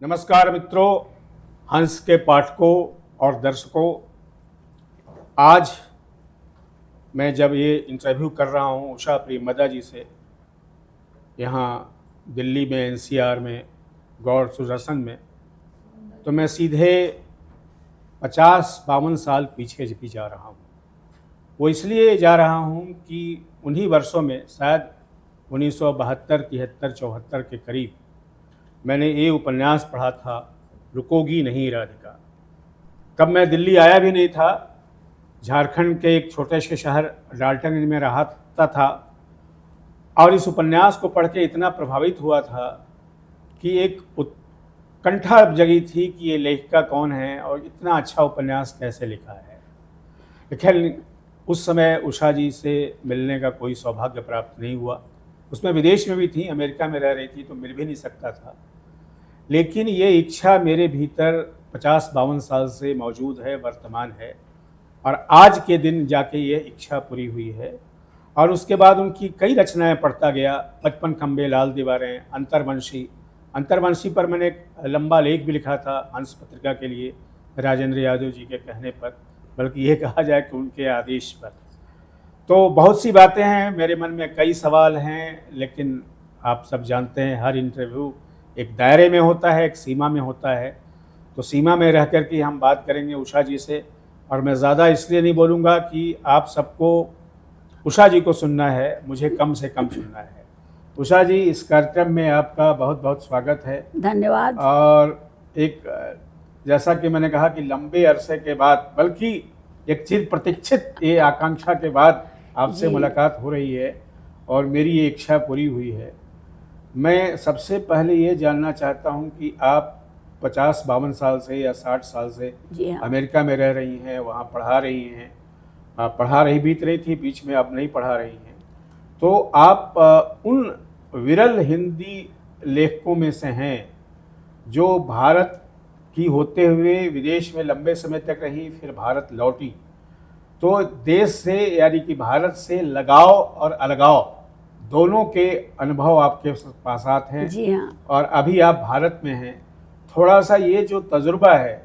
नमस्कार मित्रों, हंस के पाठकों और दर्शकों। आज मैं जब ये इंटरव्यू कर रहा हूँ उषा प्रेमदा जी से, यहाँ दिल्ली में एनसीआर में गौड़ सुदर्शन में, तो मैं सीधे 50-52 साल पीछे भी जा रहा हूँ। वो इसलिए जा रहा हूँ कि उन्हीं वर्षों में, शायद 1972, 73, 74 के करीब, मैंने ये उपन्यास पढ़ा था, रुकोगी नहीं राधिका। तब मैं दिल्ली आया भी नहीं था, झारखंड के एक छोटे से शहर डाल्टनगंज में रहता था, और इस उपन्यास को पढ़ के इतना प्रभावित हुआ था कि एक उत्कंठा जगी थी कि ये लेखिका कौन है और इतना अच्छा उपन्यास कैसे लिखा है। खैर, उस समय उषा जी से मिलने का कोई सौभाग्य प्राप्त नहीं हुआ। उसमें विदेश में भी थी, अमेरिका में रह रही थी, तो मिल भी नहीं सकता था। लेकिन ये इच्छा मेरे भीतर 50-52 साल से मौजूद है, वर्तमान है, और आज के दिन जाके ये इच्छा पूरी हुई है। और उसके बाद उनकी कई रचनाएं पढ़ता गया, 55 खंबे, लाल दीवारें, अंतर्वंशी पर मैंने एक लंबा लेख भी लिखा था हंस पत्रिका के लिए, राजेंद्र यादव जी के कहने पर, बल्कि ये कहा जाए कि उनके आदेश पर। तो बहुत सी बातें हैं मेरे मन में, कई सवाल हैं, लेकिन आप सब जानते हैं हर इंटरव्यू एक दायरे में होता है, एक सीमा में होता है। तो सीमा में रह कर के हम बात करेंगे उषा जी से, और मैं ज़्यादा इसलिए नहीं बोलूँगा कि आप सबको उषा जी को सुनना है, मुझे कम से कम सुनना है। उषा जी, इस कार्यक्रम में आपका बहुत बहुत स्वागत है। धन्यवाद। और एक, जैसा कि मैंने कहा कि लंबे अरसे के बाद, बल्कि एक चिर प्रतीक्षित ये आकांक्षा के बाद आपसे मुलाकात हो रही है और मेरी ये इच्छा पूरी हुई है। मैं सबसे पहले ये जानना चाहता हूँ कि आप 50-52 साल से या 60 साल से अमेरिका में रह रही हैं, वहाँ पढ़ा रही हैं, पढ़ा रही बीत रही थी, बीच में अब नहीं पढ़ा रही हैं। तो आप उन विरल हिंदी लेखकों में से हैं जो भारत की होते हुए विदेश में लंबे समय तक रही, फिर भारत लौटी। तो देश से, यानी कि भारत से लगाव और अलगाव दोनों के अनुभव आपके पास हैं। जी हाँ। और अभी आप भारत में हैं। थोड़ा सा ये जो तजुर्बा है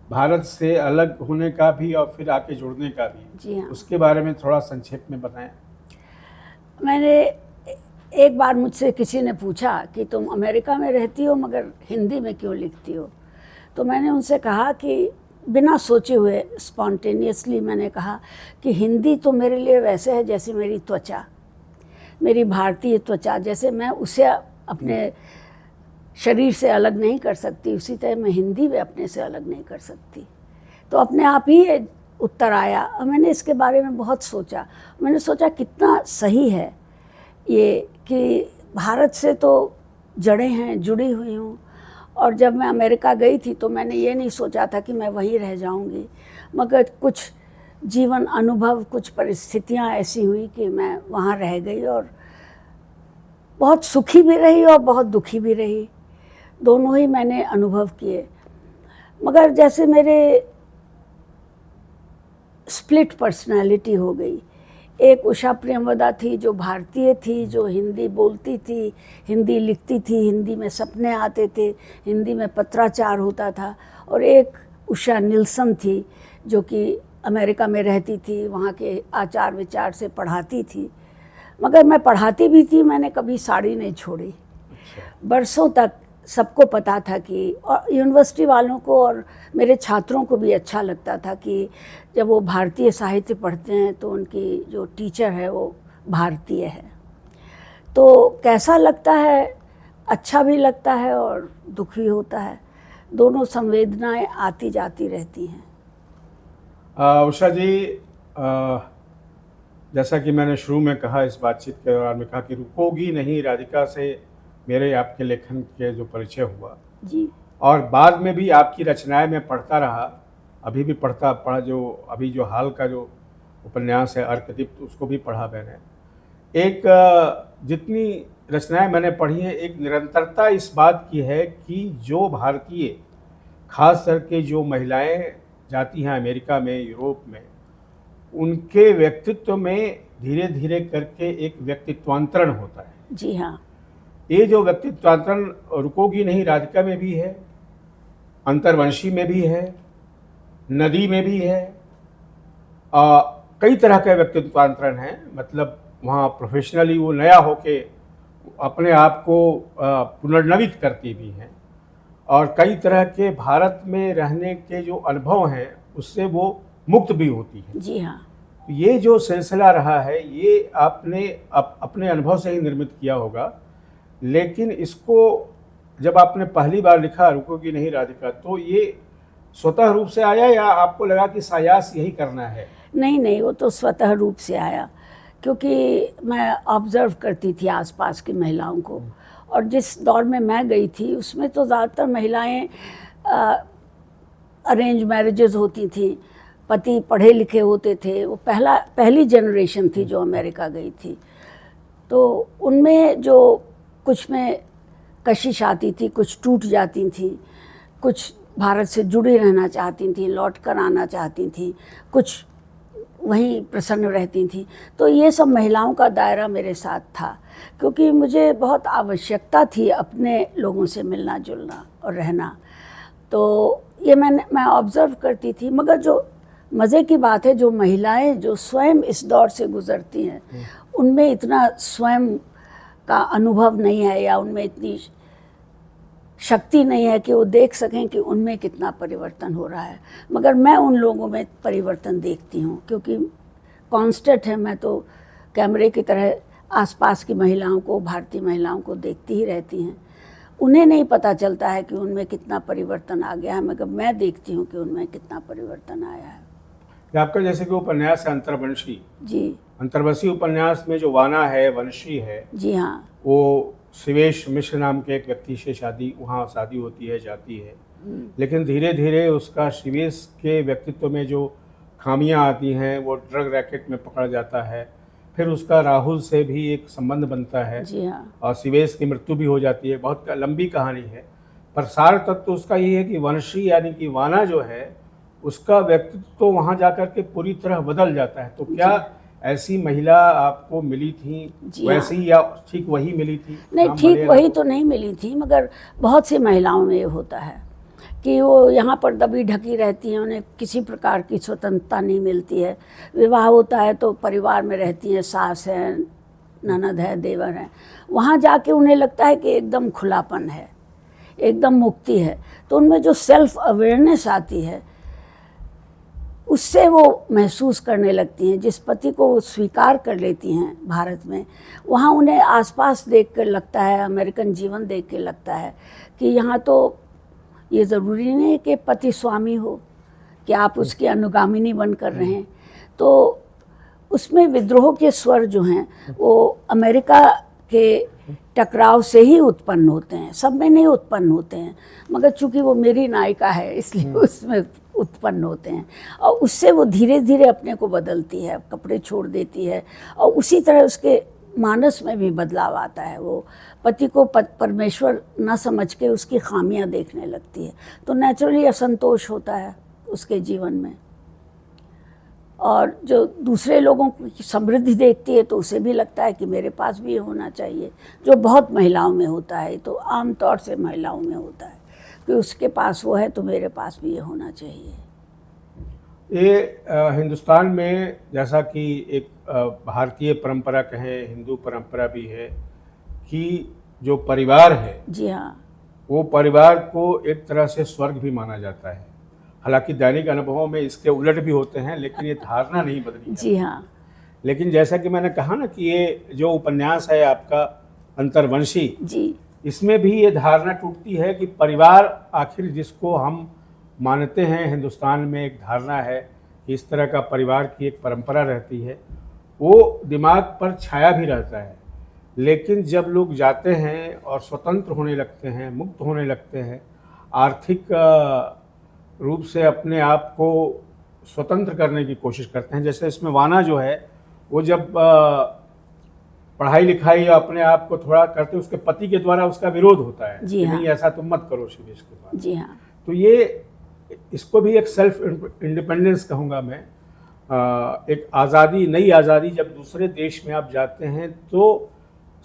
भारत से अलग होने का भी और फिर आके जुड़ने का भी, जी हाँ, उसके बारे में थोड़ा संक्षेप में बताएं। मैंने एक बार मुझसे किसी ने पूछा कि तुम अमेरिका में रहती हो मगर हिंदी में क्यों लिखती हो। तो मैंने उनसे कहा कि बिना सोचे हुए, स्पॉन्टेनियसली मैंने कहा कि हिंदी तो मेरे लिए वैसे है जैसे मेरी त्वचा, मेरी भारतीय त्वचा, जैसे मैं उसे अपने शरीर से अलग नहीं कर सकती, उसी तरह मैं हिंदी भी अपने से अलग नहीं कर सकती। तो अपने आप ही ये उत्तर आया। और मैंने इसके बारे में बहुत सोचा। मैंने सोचा कितना सही है ये कि भारत से तो जड़ें हैं, जुड़ी हुई हूँ। और जब मैं अमेरिका गई थी तो मैंने ये नहीं सोचा था कि मैं वहीं रह जाऊँगी, मगर कुछ जीवन अनुभव, कुछ परिस्थितियाँ ऐसी हुई कि मैं वहाँ रह गई और बहुत सुखी भी रही और बहुत दुखी भी रही। दोनों ही मैंने अनुभव किए। मगर जैसे मेरे स्प्लिट पर्सनालिटी हो गई। एक उषा प्रेमदा थी जो भारतीय थी, जो हिंदी बोलती थी, हिंदी लिखती थी, हिंदी में सपने आते थे, हिंदी में पत्राचार होता था। और एक उषा निल्सन थी जो कि अमेरिका में रहती थी, वहाँ के आचार विचार से पढ़ाती थी। मगर मैं पढ़ाती भी थी, मैंने कभी साड़ी नहीं छोड़ी। बरसों तक सबको पता था कि, और यूनिवर्सिटी वालों को और मेरे छात्रों को भी अच्छा लगता था कि जब वो भारतीय साहित्य पढ़ते हैं तो उनकी जो टीचर है वो भारतीय है। तो कैसा लगता है, अच्छा भी लगता है और दुख भी होता है। दोनों संवेदनाएं आती जाती रहती हैं। उषा जी, जैसा कि मैंने शुरू में कहा, इस बातचीत के दौरान में कहा कि रुकोगी नहीं राधिका से मेरे आपके लेखन के जो परिचय हुआ जी, और बाद में भी आपकी रचनाएं मैं पढ़ता रहा, अभी भी पढ़ा, जो अभी जो हाल का जो उपन्यास है अर्कदीप्त, उसको भी पढ़ा मैंने। एक जितनी रचनाएं मैंने पढ़ी हैं, एक निरंतरता इस बात की है कि जो भारतीय, खास करके जो महिलाएं जाती हैं अमेरिका में, यूरोप में, उनके व्यक्तित्व में धीरे धीरे करके एक व्यक्तित्वांतरण होता है। जी हाँ, ये जो व्यक्तित्वांतरण रुकोगी नहीं राधिका में भी है अंतर्वंशी में भी है, नदी में भी है, कई तरह के व्यक्तित्वांतरण हैं। मतलब वहाँ प्रोफेशनली वो नया होके अपने आप को पुनर्नवित करती भी हैं, और कई तरह के भारत में रहने के जो अनुभव हैं उससे वो मुक्त भी होती है। जी हाँ। ये जो सिलसिला रहा है ये आपने अपने अनुभव से ही निर्मित किया होगा, लेकिन इसको जब आपने पहली बार लिखा रुकोगी नहीं राधिका, तो ये स्वतः रूप से आया या आपको लगा कि सायास यही करना है? नहीं नहीं, वो तो स्वतः रूप से आया, क्योंकि मैं ऑब्ज़र्व करती थी आसपास की महिलाओं को, और जिस दौर में मैं गई थी उसमें तो ज़्यादातर महिलाएं अरेंज मैरिजेस होती थी, पति पढ़े लिखे होते थे। वो पहली जनरेशन थी जो अमेरिका गई थी, तो उनमें जो कुछ में कशिश आती थी, कुछ टूट जाती थी, कुछ भारत से जुड़ी रहना चाहती थी, लौट कर आना चाहती थी, कुछ वहीं प्रसन्न रहती थी। तो ये सब महिलाओं का दायरा मेरे साथ था, क्योंकि मुझे बहुत आवश्यकता थी अपने लोगों से मिलना जुलना और रहना। तो ये मैं ऑब्ज़र्व करती थी। मगर जो मज़े की बात है, जो महिलाएं जो स्वयं इस दौर से गुज़रती हैं उनमें इतना स्वयं का अनुभव नहीं है, या उनमें इतनी शक्ति नहीं है कि वो देख सकें कि उनमें कितना परिवर्तन हो रहा है। मगर मैं उन लोगों में परिवर्तन देखती हूँ, क्योंकि कांस्टेंट है। मैं तो कैमरे की तरह आसपास की महिलाओं को, भारतीय महिलाओं को देखती ही रहती हैं। उन्हें नहीं पता चलता है कि उनमें कितना परिवर्तन आ गया है, मगर मैं देखती हूँ कि उनमें कितना परिवर्तन आया है। आपका जैसे कि उपन्यास है अंतर्वंशी, जी। अंतर्वंशी उपन्यास में जो वाना है, वंशी है, जी हाँ। वो शिवेश मिश्र नाम के एक व्यक्ति से वहाँ शादी होती है, जाती है, लेकिन धीरे धीरे उसका शिवेश के व्यक्तित्व में जो खामियां आती हैं वो ड्रग रैकेट में पकड़ जाता है। फिर उसका राहुल से भी एक संबंध बनता है। जी हाँ। और शिवेश की मृत्यु भी हो जाती है। बहुत लंबी कहानी है, पर सार तत्व तो उसका ये है कि वंशी यानी कि वाना जो है उसका व्यक्तित्व तो वहाँ जाकर के पूरी तरह बदल जाता है। तो क्या ऐसी महिला आपको मिली थी वैसी, या ठीक वही मिली थी? नहीं, ठीक वही तो नहीं मिली थी, मगर बहुत सी महिलाओं में ये होता है कि वो यहाँ पर दबी ढकी रहती हैं, उन्हें किसी प्रकार की स्वतंत्रता नहीं मिलती है। विवाह होता है तो परिवार में रहती हैं, सास है, ननद है, देवर है। वहाँ जाके उन्हें लगता है कि एकदम खुलापन है, एकदम मुक्ति है। तो उनमें जो सेल्फ अवेयरनेस आती है उससे वो महसूस करने लगती हैं। जिस पति को वो स्वीकार कर लेती हैं भारत में, वहाँ उन्हें आसपास देख कर लगता है, अमेरिकन जीवन देख के लगता है कि यहाँ तो ये ज़रूरी नहीं है कि पति स्वामी हो, कि आप उसकी अनुगामिनी बन कर रहे हैं। तो उसमें विद्रोह के स्वर जो हैं वो अमेरिका के टकराव से ही उत्पन्न होते हैं, सब में नहीं उत्पन्न होते हैं, मगर चूंकि वो मेरी नायिका है इसलिए उसमें उत्पन्न होते हैं। और उससे वो धीरे धीरे अपने को बदलती है, कपड़े छोड़ देती है, और उसी तरह उसके मानस में भी बदलाव आता है। वो पति को परमेश्वर न समझ के उसकी खामियां देखने लगती है, तो नेचुरली असंतोष होता है उसके जीवन में। और जो दूसरे लोगों की समृद्धि देखती है तो उसे भी लगता है कि मेरे पास भी ये होना चाहिए, जो बहुत महिलाओं में होता है। तो आम तौर से महिलाओं में होता है कि उसके पास वो है तो मेरे पास भी ये होना चाहिए। ये हिंदुस्तान में जैसा कि एक भारतीय परंपरा कहें, हिंदू परंपरा भी है कि जो परिवार है, जी हाँ, वो परिवार को एक तरह से स्वर्ग भी माना जाता है। हालांकि दैनिक अनुभवों में इसके उलट भी होते हैं, लेकिन ये धारणा नहीं बदली। जी हाँ। लेकिन जैसा कि मैंने कहा ना कि ये जो उपन्यास है आपका अंतर्वंशी, जी, इसमें भी ये धारणा टूटती है कि परिवार आखिर जिसको हम मानते हैं, हिंदुस्तान में एक धारणा है कि इस तरह का परिवार की एक परंपरा रहती है, वो दिमाग पर छाया भी रहता है। लेकिन जब लोग जाते हैं और स्वतंत्र होने लगते हैं, मुक्त होने लगते हैं, आर्थिक रूप से अपने आप को स्वतंत्र करने की कोशिश करते हैं, जैसे इसमें वाना जो है वो जब पढ़ाई लिखाई या अपने आप को थोड़ा करते, उसके पति के द्वारा उसका विरोध होता है कि नहीं ऐसा तुम मत करो शिवेश के बाद। जी हाँ। तो ये इसको भी एक सेल्फ इंडिपेंडेंस कहूँगा मैं, एक आज़ादी, नई आज़ादी। जब दूसरे देश में आप जाते हैं तो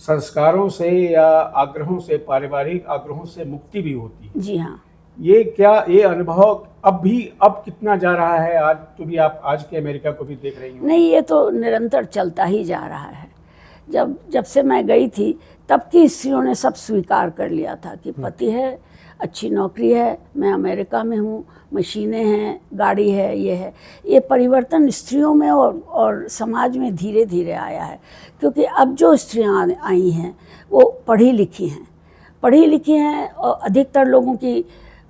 संस्कारों से या आग्रहों से, पारिवारिक आग्रहों से मुक्ति भी होती है। जी हाँ। ये अनुभव अब कितना जा रहा है? आज तो भी आप आज के अमेरिका को भी देख रही हो। नहीं, ये तो निरंतर चलता ही जा रहा है। जब से मैं गई थी तब की स्त्रियों ने सब स्वीकार कर लिया था कि पति है, अच्छी नौकरी है, मैं अमेरिका में हूँ, मशीनें हैं, गाड़ी है, ये है। ये परिवर्तन स्त्रियों में और समाज में धीरे धीरे आया है, क्योंकि अब जो स्त्रियाँ आई हैं वो पढ़ी लिखी हैं और अधिकतर लोगों की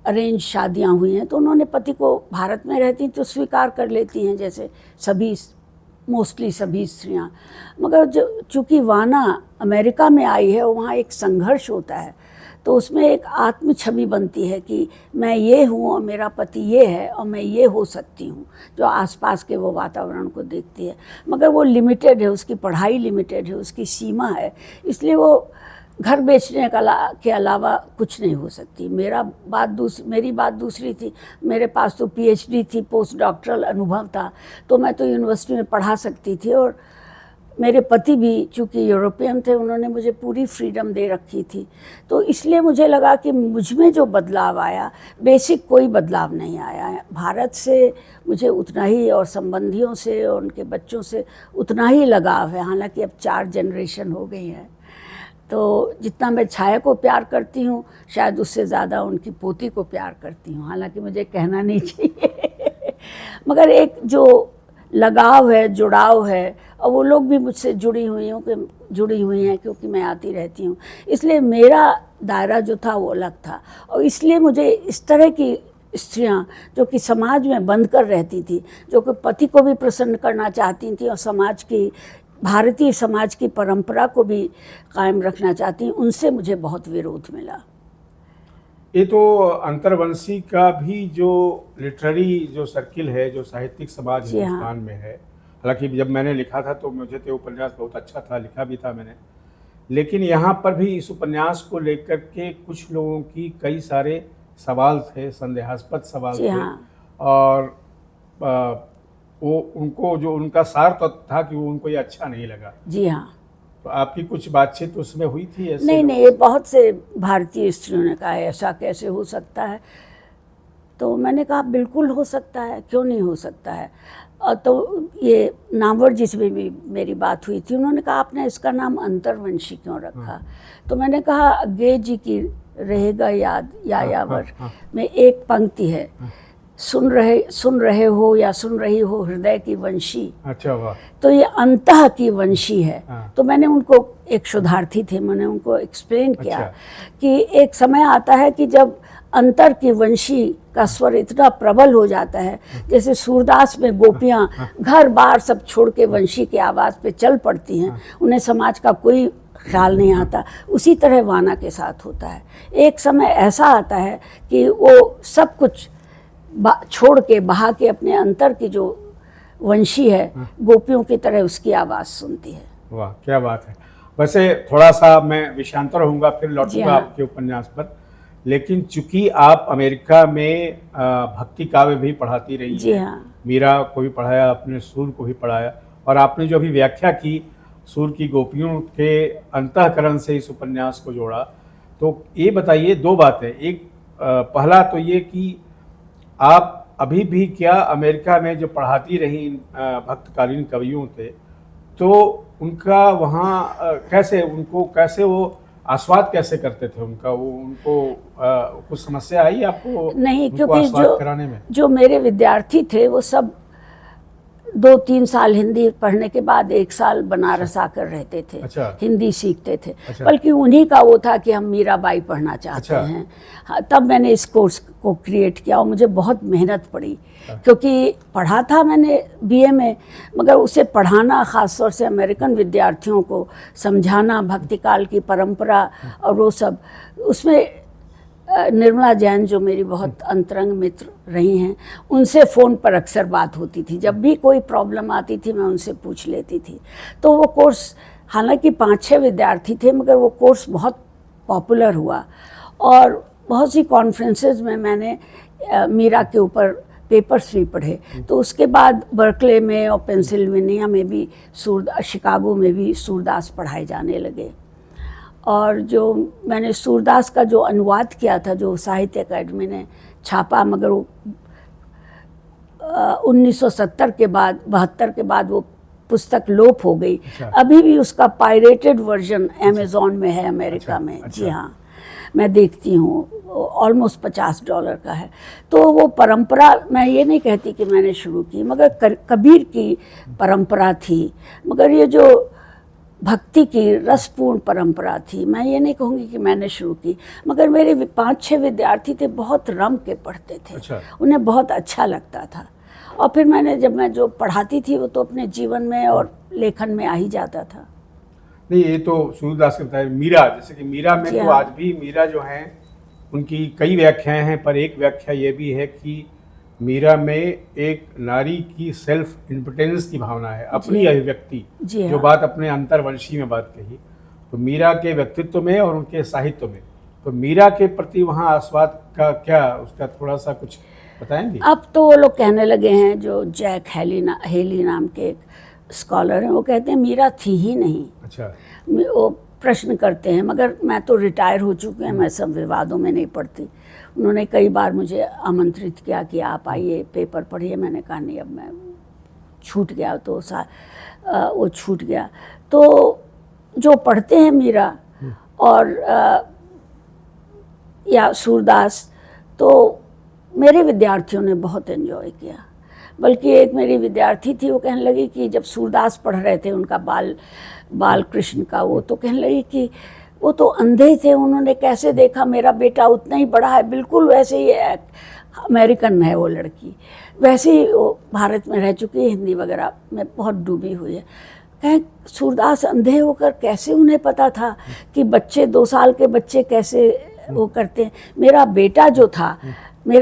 अरेंज शादियाँ हुई हैं, तो उन्होंने पति को भारत में रहती तो स्वीकार कर लेती हैं, जैसे मोस्टली सभी स्त्रियाँ। मगर जो चूँकि वाना अमेरिका में आई है, वहाँ एक संघर्ष होता है, तो उसमें एक आत्म छवि बनती है कि मैं ये हूँ और मेरा पति ये है और मैं ये हो सकती हूँ, जो आसपास के वो वातावरण को देखती है। मगर वो लिमिटेड है, उसकी पढ़ाई लिमिटेड है, उसकी सीमा है, इसलिए वो घर बेचने के अलावा कुछ नहीं हो सकती। मेरी बात दूसरी थी। मेरे पास तो पीएचडी थी, पोस्ट डॉक्टरल अनुभव था, तो मैं तो यूनिवर्सिटी में पढ़ा सकती थी। और मेरे पति भी चूँकि यूरोपियन थे, उन्होंने मुझे पूरी फ्रीडम दे रखी थी। तो इसलिए मुझे लगा कि मुझ में जो बदलाव आया, बेसिक कोई बदलाव नहीं आया है। भारत से मुझे उतना ही, और संबंधियों से और उनके बच्चों से उतना ही लगाव है। हालांकि अब 4 जनरेशन हो गई हैं, तो जितना मैं छाया को प्यार करती हूँ, शायद उससे ज़्यादा उनकी पोती को प्यार करती हूँ। हालांकि मुझे कहना नहीं चाहिए मगर एक जो लगाव है, जुड़ाव है, और वो लोग भी मुझसे जुड़ी हुई हैं क्योंकि मैं आती रहती हूँ। इसलिए मेरा दायरा जो था वो अलग था, और इसलिए मुझे इस तरह की स्त्रियाँ जो कि समाज में बंद कर रहती थी, जो कि पति को भी प्रसन्न करना चाहती थी और भारतीय समाज की परंपरा को भी कायम रखना चाहती, उनसे मुझे बहुत विरोध मिला। ये तो अंतर्वंशी का भी जो लिटरेरी जो सर्किल है, जो साहित्यिक समाज हिंदुस्तान में है, हालांकि जब मैंने लिखा था तो मुझे तो उपन्यास बहुत अच्छा था, लिखा भी था मैंने, लेकिन यहाँ पर भी इस उपन्यास को लेकर के कुछ लोगों की कई सारे सवाल थे, संदेहास्पद सवाल थे। और वो उनको जो उनका सार तो था कि वो उनको ये अच्छा नहीं लगा। जी हाँ। तो आपकी कुछ बातचीत तो उसमें हुई थी ऐसे? नहीं, ये बहुत से भारतीय स्त्रियों ने कहा ऐसा कैसे हो सकता है, तो मैंने कहा बिल्कुल हो सकता है, क्यों नहीं हो सकता है। तो ये नामवर जिसमें भी मेरी बात हुई थी, उन्होंने कहा आपने इसका नाम अंतर्वंशी क्यों रखा? तो मैंने कहा अज्ञे जी की रहेगा याद यायावर में एक पंक्ति है, सुन रहे हो या सुन रही हो हृदय की वंशी। अच्छा, वाह। तो ये अंतः की वंशी है। तो मैंने उनको, एक शोधार्थी थे, मैंने उनको एक्सप्लेन किया कि एक समय आता है कि जब अंतर की वंशी का स्वर इतना प्रबल हो जाता है, जैसे सूरदास में गोपियाँ घर बार सब छोड़ के वंशी की आवाज़ पे चल पड़ती हैं, उन्हें समाज का कोई ख्याल नहीं आता, उसी तरह वाना के साथ होता है। एक समय ऐसा आता है कि वो सब कुछ छोड़ के बहा के अपने अंतर की जो वंशी है, गोपियों की तरह उसकी आवाज़ सुनती है। वाह, क्या बात है। वैसे थोड़ा सा मैं विषयांतर होऊंगा, फिर लौटूंगा आपके उपन्यास पर, लेकिन चूंकि आप अमेरिका में भक्ति काव्य भी पढ़ाती रही जी हैं, हाँ। मीरा को भी पढ़ाया, अपने सूर को भी पढ़ाया, और आपने जो अभी व्याख्या की सूर की गोपियों के अंतःकरण से इस उपन्यास को जोड़ा, तो ये बताइए 2 बातें। एक पहला तो ये कि आप अभी भी क्या अमेरिका में जो पढ़ाती रही भक्तकालीन कवियों थे, तो उनका वहाँ कैसे वो आस्वाद कैसे करते थे उनका? उनको कुछ समस्या आई आपको? नहीं, उनको क्योंकि आस्वाद कराने में? जो मेरे विद्यार्थी थे वो सब 2-3 साल हिंदी पढ़ने के बाद 1 साल बनारस आकर रहते थे। अच्छा। हिंदी सीखते थे। अच्छा। बल्कि उन्हीं का वो था कि हम मीराबाई पढ़ना चाहते हैं। हाँ, तब मैंने इस कोर्स को क्रिएट किया और मुझे बहुत मेहनत पड़ी, क्योंकि पढ़ा था मैंने बीए में, मगर उसे पढ़ाना, ख़ासतौर से अमेरिकन विद्यार्थियों को समझाना भक्तिकाल की परंपरा और वो सब, उसमें निर्मला जैन जो मेरी बहुत अंतरंग मित्र रही हैं, उनसे फ़ोन पर अक्सर बात होती थी। जब भी कोई प्रॉब्लम आती थी मैं उनसे पूछ लेती थी। तो वो कोर्स, हालांकि 5-6 विद्यार्थी थे, मगर वो कोर्स बहुत पॉपुलर हुआ और बहुत सी कॉन्फ्रेंसेस में मैंने मीरा के ऊपर पेपर्स भी पढ़े। तो उसके बाद बर्कले में और पेंसिल्वेनिया में भी शिकागो में भी सूरदास पढ़ाए जाने लगे। और जो मैंने सूरदास का जो अनुवाद किया था, जो साहित्य अकादमी ने छापा, मगर वो 1970 के बाद 72 के बाद वो पुस्तक लोप हो गई। अच्छा। अभी भी उसका पायरेटेड वर्जन अमेज़ॉन में है अमेरिका अच्छा, में। अच्छा। जी हाँ, मैं देखती हूँ, ऑलमोस्ट $50 का है। तो वो परंपरा, मैं ये नहीं कहती कि मैंने शुरू की, मगर कबीर की परंपरा थी, मगर ये जो भक्ति की रसपूर्ण परंपरा थी, मैं ये नहीं कहूँगी कि मैंने शुरू की, मगर मेरे 5-6 विद्यार्थी थे, बहुत रम के पढ़ते थे। अच्छा। उन्हें बहुत अच्छा लगता था। और फिर जब मैं जो पढ़ाती थी वो तो अपने जीवन में और लेखन में आ ही जाता था। नहीं, ये तो सूरदास के बताया। मीरा, जैसे कि मीरा में जी तो हाँ। आज भी मीरा जो हैं उनकी कई व्याख्याएं हैं, पर एक व्याख्या ये भी है कि मीरा में एक नारी की सेल्फ इम्पोर्टेंस की भावना है, अपनी जी। अभिव्यक्ति, जी जो हाँ। बात अपने अंतर्वंशी में बात कही, तो मीरा के व्यक्तित्व में और उनके साहित्य में, तो मीरा के प्रति वहाँ आस्वाद का क्या, उसका थोड़ा सा कुछ बताएंगे? अब तो वो लोग कहने लगे हैं, जो जैक हेली नाम के एक स्कॉलर हैं, वो कहते हैं मीरा थी ही नहीं। अच्छा। वो प्रश्न करते हैं, मगर मैं तो रिटायर हो चुकी हूँ, मैं सब विवादों में नहीं पढ़ती। उन्होंने कई बार मुझे आमंत्रित किया कि आप आइए, पेपर पढ़िए। मैंने कहा नहीं, अब मैं छूट गया, तो वो छूट गया। तो जो पढ़ते हैं मीरा और या सूरदास, तो मेरे विद्यार्थियों ने बहुत एंजॉय किया। बल्कि एक मेरी विद्यार्थी थी, वो कहने लगी कि जब सूरदास पढ़ रहे थे उनका बाल कृष्ण का, वो तो कहने लगी कि वो तो अंधे थे, उन्होंने कैसे देखा, मेरा बेटा उतना ही बड़ा है, बिल्कुल वैसे ही अमेरिकन है वो लड़की, वैसे ही वो भारत में रह चुकी है, हिंदी वगैरह में बहुत डूबी हुई है। कहें सूरदास अंधे होकर कैसे उन्हें पता था कि बच्चे 2 साल के बच्चे कैसे वो करते हैं। मेरा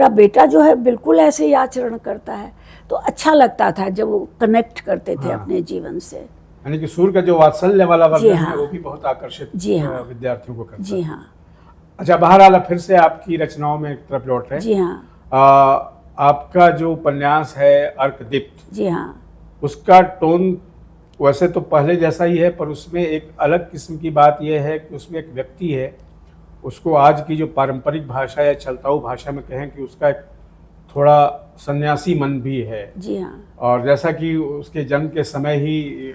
बेटा जो है बिल्कुल ऐसे ही आचरण करता है। तो अच्छा लगता था जब वो कनेक्ट करते थे अपने जीवन से। यानी कि सूर का जो वात्सल्य वाला वर्णन हाँ। है वो भी बहुत आकर्षित विद्यार्थियों को करता है। जी हाँ। अच्छा, बहरहाल फिर से आपकी रचनाओं में एक तरफ लौट रहे हैं। जी हाँ। आपका जो उपन्यास है अर्कदीप्त, जी हाँ। उसका टोन वैसे तो पहले जैसा ही है, पर उसमें एक अलग किस्म की बात यह है कि उसमें एक व्यक्ति है, उसको आज की जो पारंपरिक भाषा या चलताऊ भाषा में कहें कि उसका एक थोड़ा सन्यासी मन भी है। जी हाँ। और जैसा कि उसके जन्म के समय ही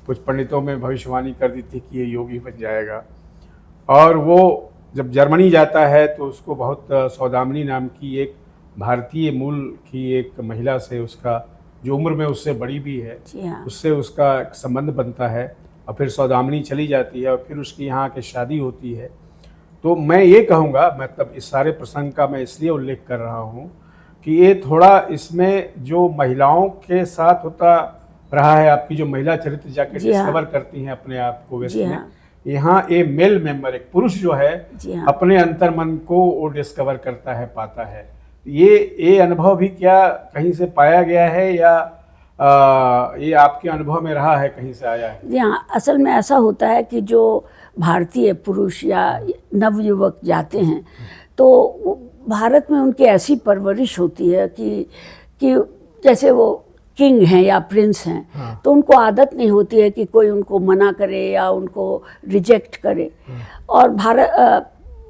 कुछ पंडितों में भविष्यवाणी कर दी थी कि ये योगी बन जाएगा। और वो जब जर्मनी जाता है तो उसको बहुत सौदामिनी नाम की एक भारतीय मूल की एक महिला से, उसका जो उम्र में उससे बड़ी भी है, जी हाँ। उससे उसका एक संबंध बनता है। और फिर सौदामिनी चली जाती है और फिर उसकी यहाँ आके शादी होती है। तो मैं ये कहूँगा, मतलब इस सारे प्रसंग का मैं इसलिए उल्लेख कर रहा हूँ कि ये थोड़ा इसमें जो महिलाओं के साथ होता रहा है, आपकी जो महिला चरित्र जाके डिस्कवर करती हैं अपने आप को वेस्ट में, यहाँ ए मेल मेंबर, एक पुरुष जो है अपने अंतर्मन को वो डिस्कवर करता है, पाता है। ये अनुभव भी क्या कहीं से पाया गया है या ये आपके अनुभव में रहा है, कहीं से आया है? जी हाँ, असल में ऐसा होता है कि जो भारतीय पुरुष या नवयुवक जाते हैं तो भारत में उनकी ऐसी परवरिश होती है कि जैसे वो किंग हैं या प्रिंस हैं। हाँ। तो उनको आदत नहीं होती है कि कोई उनको मना करे या उनको रिजेक्ट करे। हाँ। और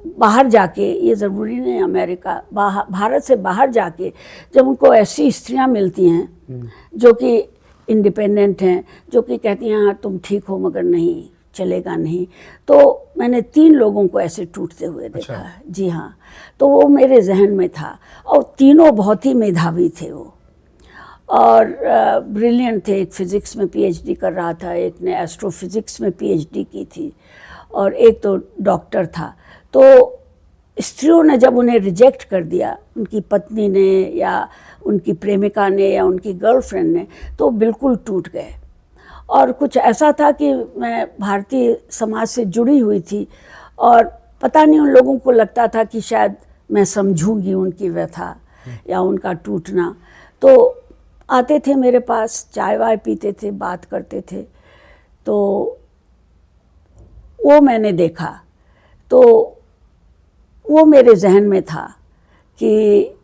बाहर जाके, ये ज़रूरी नहीं अमेरिका, भारत से बाहर जाके जब उनको ऐसी स्त्रियां मिलती हैं जो कि इंडिपेंडेंट हैं, जो कि कहती हैं हाँ तुम ठीक हो मगर नहीं चलेगा नहीं, तो मैंने 3 लोगों को ऐसे टूटते हुए देखा है। अच्छा। जी हाँ, तो वो मेरे जहन में था और तीनों बहुत ही मेधावी थे वो और ब्रिलियंट थे। एक फिज़िक्स में पीएचडी कर रहा था, एक ने एस्ट्रोफिज़िक्स में पीएचडी की थी और एक तो डॉक्टर था। तो स्त्रियों ने जब उन्हें रिजेक्ट कर दिया, उनकी पत्नी ने या उनकी प्रेमिका ने या उनकी गर्लफ्रेंड ने, तो बिल्कुल टूट गए। और कुछ ऐसा था कि मैं भारतीय समाज से जुड़ी हुई थी और पता नहीं उन लोगों को लगता था कि शायद मैं समझूंगी उनकी व्यथा या उनका टूटना। तो आते थे मेरे पास, चाय वाय पीते थे, बात करते थे। तो वो मैंने देखा, तो वो मेरे जहन में था कि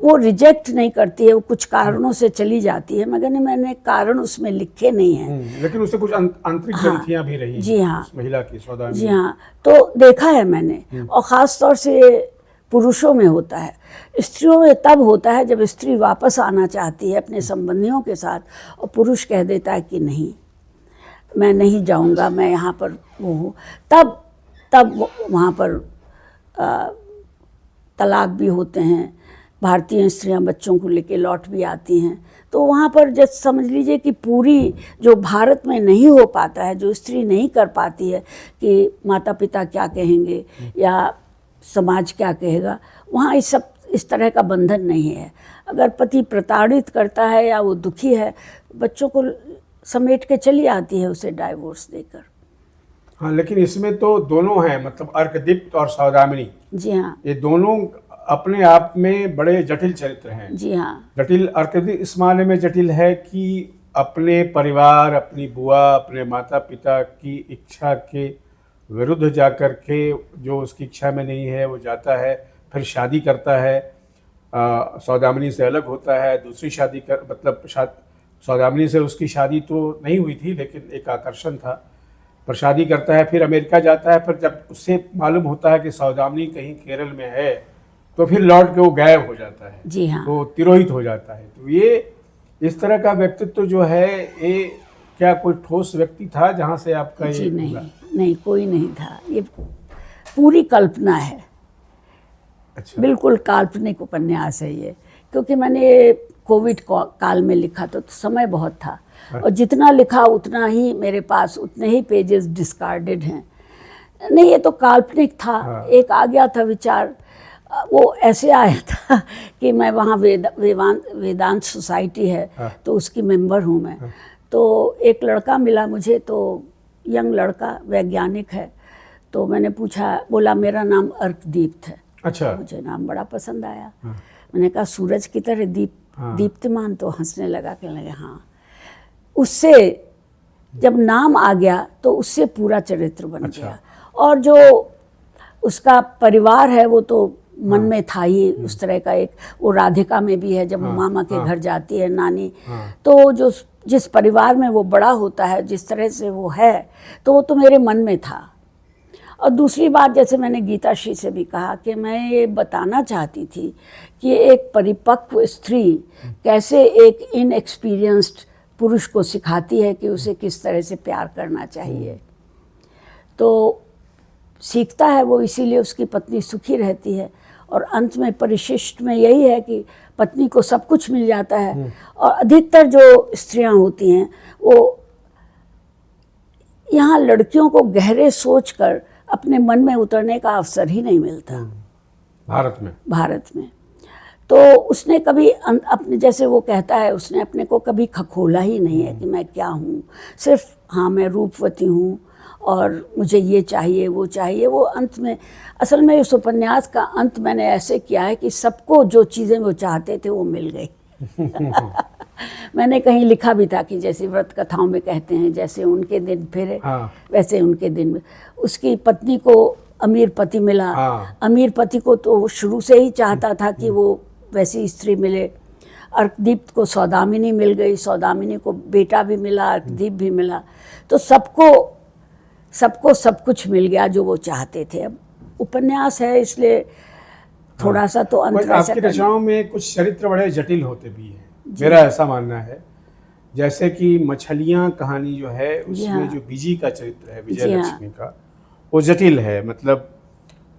वो रिजेक्ट नहीं करती है, वो कुछ कारणों से चली जाती है, मगर मैंने कारण उसमें लिखे नहीं हैं। लेकिन उससे कुछ आंतरिक हाँ, ग्रंथियां भी रही जी हाँ, उस महिला की, सौदामिनी। जी हाँ, तो देखा है मैंने, और ख़ास तौर से पुरुषों में होता है। स्त्रियों में तब होता है जब स्त्री वापस आना चाहती है अपने संबंधियों के साथ, और पुरुष कह देता है कि नहीं, मैं नहीं जाऊंगा, मैं यहाँ पर वो हूँ, तब वहाँ पर तलाक भी होते हैं, भारतीय स्त्रियां बच्चों को लेके लौट भी आती हैं। तो वहाँ पर जैसे समझ लीजिए कि पूरी जो भारत में नहीं हो पाता है, जो स्त्री नहीं कर पाती है कि माता पिता क्या कहेंगे या समाज क्या कहेगा, वहाँ इस तरह का बंधन नहीं है। अगर पति प्रताड़ित करता है या वो दुखी है, बच्चों को समेट के चली आती है उसे डाइवोर्स देकर। हाँ, लेकिन इसमें तो दोनों हैं, मतलब अर्कदीप्त और सौदामिनी। जी हाँ, ये दोनों अपने आप में बड़े जटिल चरित्र हैं। जी हाँ, जटिल अर्कदीप्त इस मायने में जटिल है कि अपने परिवार, अपनी बुआ, अपने माता पिता की इच्छा के विरुद्ध जाकर के, जो उसकी इच्छा में नहीं है वो जाता है, फिर शादी करता है, सौदामिनी से अलग होता है, दूसरी शादी कर, मतलब सौदामिनी से उसकी शादी तो नहीं हुई थी लेकिन एक आकर्षण था, पर शादी करता है, फिर अमेरिका जाता है। फिर जब उससे मालूम होता है कि सौदामिनी कहीं केरल में है, तो फिर लौट के वो गायब हो जाता है। जी हाँ, तो तिरोहित हो जाता है। तो ये इस तरह का व्यक्तित्व जो है, ये क्या कोई ठोस व्यक्ति था जहाँ से आपका जी ये नहीं, कोई नहीं था, ये पूरी कल्पना है। अच्छा, बिल्कुल काल्पनिक उपन्यास है ये, क्योंकि मैंने कोविड काल में लिखा तो समय बहुत था, और जितना लिखा उतना ही मेरे पास, उतने ही पेजेस डिस्कार्डेड हैं। नहीं, ये तो काल्पनिक था। एक आ गया था विचार, वो ऐसे आया था कि मैं वहाँ वेदांत सोसाइटी है, तो उसकी मेंबर हूँ मैं। तो एक लड़का मिला मुझे, तो यंग लड़का, वैज्ञानिक है। तो मैंने पूछा, बोला मेरा नाम अर्कदीप्त है। अच्छा, मुझे नाम बड़ा पसंद आया। मैंने कहा सूरज की तरह दीप्तिमान। तो हंसने लगा, कहने लगे हाँ। उससे जब नाम आ गया तो उससे पूरा चरित्र बन गया, और जो उसका परिवार है वो तो मन में था ही उस तरह का। एक वो राधिका में भी है, जब वो मामा के घर जाती है नानी, तो जो जिस परिवार में वो बड़ा होता है, जिस तरह से वो है, तो वो तो मेरे मन में था। और दूसरी बात, जैसे मैंने गीताश्री से भी कहा कि मैं ये बताना चाहती थी कि एक परिपक्व स्त्री कैसे एक इनएक्सपीरियंस्ड पुरुष को सिखाती है कि उसे किस तरह से प्यार करना चाहिए। तो सीखता है वो, इसीलिए उसकी पत्नी सुखी रहती है। और अंत में परिशिष्ट में यही है कि पत्नी को सब कुछ मिल जाता है। और अधिकतर जो स्त्रियां होती हैं, वो यहाँ लड़कियों को गहरे सोचकर अपने मन में उतरने का अवसर ही नहीं मिलता भारत में। तो उसने कभी अपने, जैसे वो कहता है, उसने अपने को कभी खखोला ही नहीं है कि मैं क्या हूँ। सिर्फ हाँ, मैं रूपवती हूँ और मुझे ये चाहिए वो चाहिए। वो अंत में, असल में इस उपन्यास का अंत मैंने ऐसे किया है कि सबको जो चीज़ें वो चाहते थे वो मिल गई। मैंने कहीं लिखा भी था कि जैसे व्रत कथाओं में कहते हैं, जैसे उनके दिन फिरे, वैसे उनके दिन में। उसकी पत्नी को अमीर पति मिला। अमीर पति को तो वो शुरू से ही चाहता था कि वो वैसी स्त्री मिले। अर्कदीप्त को सौदामिनी मिल गई, सौदामिनी को बेटा भी मिला, अर्कदीप भी मिला। तो सबको सब कुछ मिल गया जो वो चाहते थे। अब उपन्यास है, इसलिए थोड़ा सा तो अंतर। आपकी रचनाओं में कुछ चरित्र बड़े जटिल होते भी हैं, मेरा ऐसा मानना है। जैसे कि मछलियाँ कहानी जो है, उसमें जो बीजी का चरित्र है, विजय लक्ष्मी का, वो जटिल है। मतलब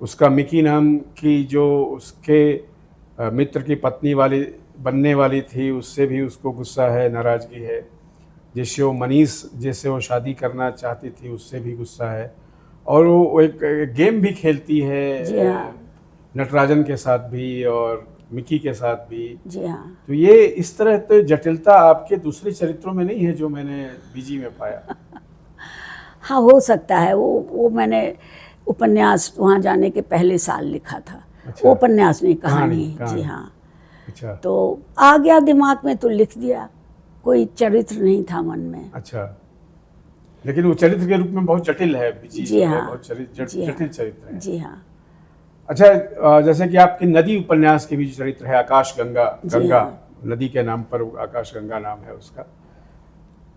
उसका मिकी नाम की जो उसके मित्र की पत्नी वाली बनने वाली थी, उससे भी उसको गुस्सा है, नाराज़गी है। जिससे वो मनीष, जैसे वो शादी करना चाहती थी, उससे भी गुस्सा है। और वो एक गेम भी खेलती है नटराजन के साथ भी और मिकी के साथ भी। जी हाँ। तो ये इस तरह तो जटिलता आपके दूसरे चरित्रों में नहीं है जो मैंने बीजी में पाया। हाँ, हो सकता है। वो मैंने उपन्यास वहाँ जाने के पहले साल लिखा था। अच्छा। वो उपन्यास नहीं, कहानी। जी हाँ। अच्छा। तो आ गया दिमाग में तो लिख दिया, कोई चरित्र नहीं था मन में। अच्छा, लेकिन वो चरित्र के रूप में बहुत जटिल है। जी हाँ, बहुत जटिल चरित्र है। जी हाँ। अच्छा, जैसे कि आपकी नदी उपन्यास के भी जो चरित्र है आकाश गंगा, जी गंगा हाँ। नदी के नाम पर आकाश गंगा नाम है उसका,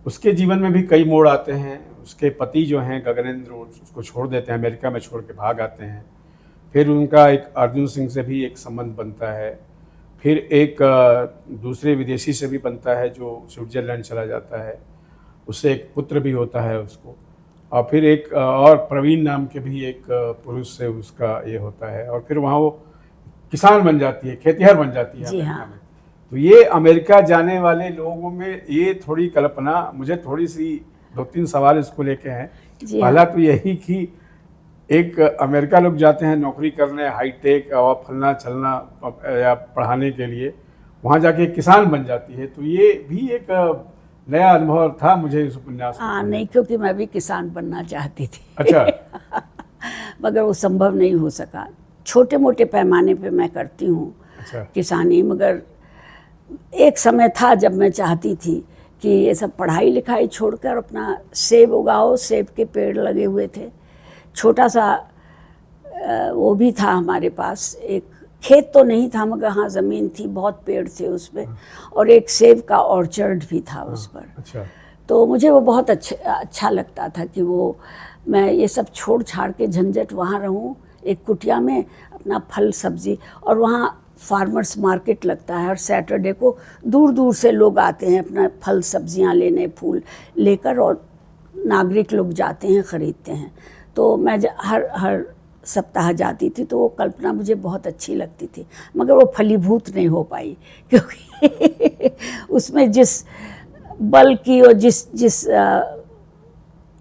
उसके जीवन में भी कई मोड़ आते हैं। उसके पति जो हैं गगनेंद्र, उसको छोड़ देते हैं, अमेरिका में छोड़ के भाग आते हैं। फिर उनका एक अर्जुन सिंह से भी एक संबंध बनता है, फिर एक दूसरे विदेशी से भी बनता है जो स्विट्ज़रलैंड चला जाता है, उससे एक पुत्र भी होता है उसको। और फिर एक और प्रवीण नाम के भी एक पुरुष से उसका ये होता है, और फिर वहाँ वो किसान बन जाती है, खेतिहर बन जाती है जी अमेरिका हाँ। में। तो ये अमेरिका जाने वाले लोगों में ये थोड़ी कल्पना, मुझे थोड़ी सी 2-3 सवाल इसको लेके हैं। जी पहला हाँ। तो यही कि एक अमेरिका लोग जाते हैं नौकरी करने, हाईटेक और फलना चलना या पढ़ाने के लिए, वहाँ जाके किसान बन जाती है। तो ये भी एक नया अनुभव था मुझे इस उपन्यास हाँ, में। नहीं, क्योंकि मैं भी किसान बनना चाहती थी। अच्छा। मगर वो संभव नहीं हो सका। छोटे मोटे पैमाने पे मैं करती हूँ अच्छा। किसानी, मगर एक समय था जब मैं चाहती थी कि ये सब पढ़ाई लिखाई छोड़कर अपना सेब उगाओ। सेब के पेड़ लगे हुए थे, छोटा सा वो भी था हमारे पास। एक खेत तो नहीं था मगर हाँ ज़मीन थी, बहुत पेड़ थे उस पर, और एक सेब का ऑर्चर्ड भी था उस पर। अच्छा। तो मुझे वो बहुत अच्छा लगता था कि वो मैं ये सब छोड़ छाड़ के झंझट वहाँ रहूँ एक कुटिया में, अपना फल सब्जी। और वहाँ फार्मर्स मार्केट लगता है, और सैटरडे को दूर दूर से लोग आते हैं अपना फल सब्जियाँ लेने, फूल लेकर, और नागरिक लोग जाते हैं ख़रीदते हैं। तो मैं हर सप्ताह जाती थी। तो वो कल्पना मुझे बहुत अच्छी लगती थी, मगर वो फलीभूत नहीं हो पाई, क्योंकि उसमें जिस बल की और जिस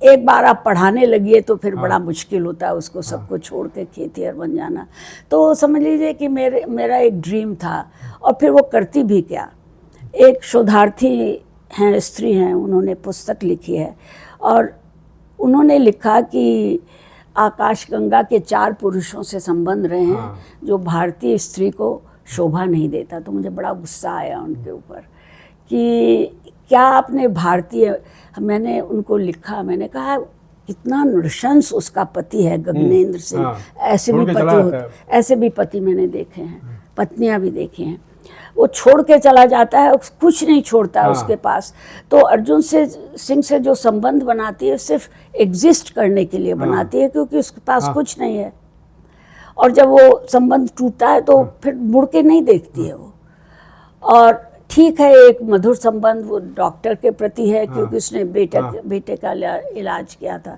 एक बार आप पढ़ाने लगिए तो फिर बड़ा मुश्किल होता है उसको सबको छोड़ के खेतिहर बन जाना। तो समझ लीजिए कि मेरा एक ड्रीम था। और फिर वो करती भी क्या, एक शोधार्थी हैं, स्त्री हैं, उन्होंने पुस्तक लिखी है, और उन्होंने लिखा कि आकाशगंगा के 4 पुरुषों से संबंध रहे हैं जो भारतीय स्त्री को शोभा नहीं देता। तो मुझे बड़ा गुस्सा आया उनके ऊपर कि क्या आपने भारतीय, मैंने उनको लिखा, मैंने कहा कितना नृशंस उसका पति है गगनेंद्र सिंह। ऐसे भी पति होते, ऐसे भी पति मैंने देखे हैं, पत्नियां भी देखी हैं। वो छोड़ के चला जाता है, कुछ नहीं छोड़ता है उसके पास। तो अर्जुन सिंह से जो संबंध बनाती है सिर्फ एग्जिस्ट करने के लिए बनाती है, क्योंकि उसके पास कुछ नहीं है। और जब वो संबंध टूटता है तो फिर मुड़ के नहीं देखती है वो। और ठीक है, एक मधुर संबंध वो डॉक्टर के प्रति है, क्योंकि उसने बेटे का इलाज किया था।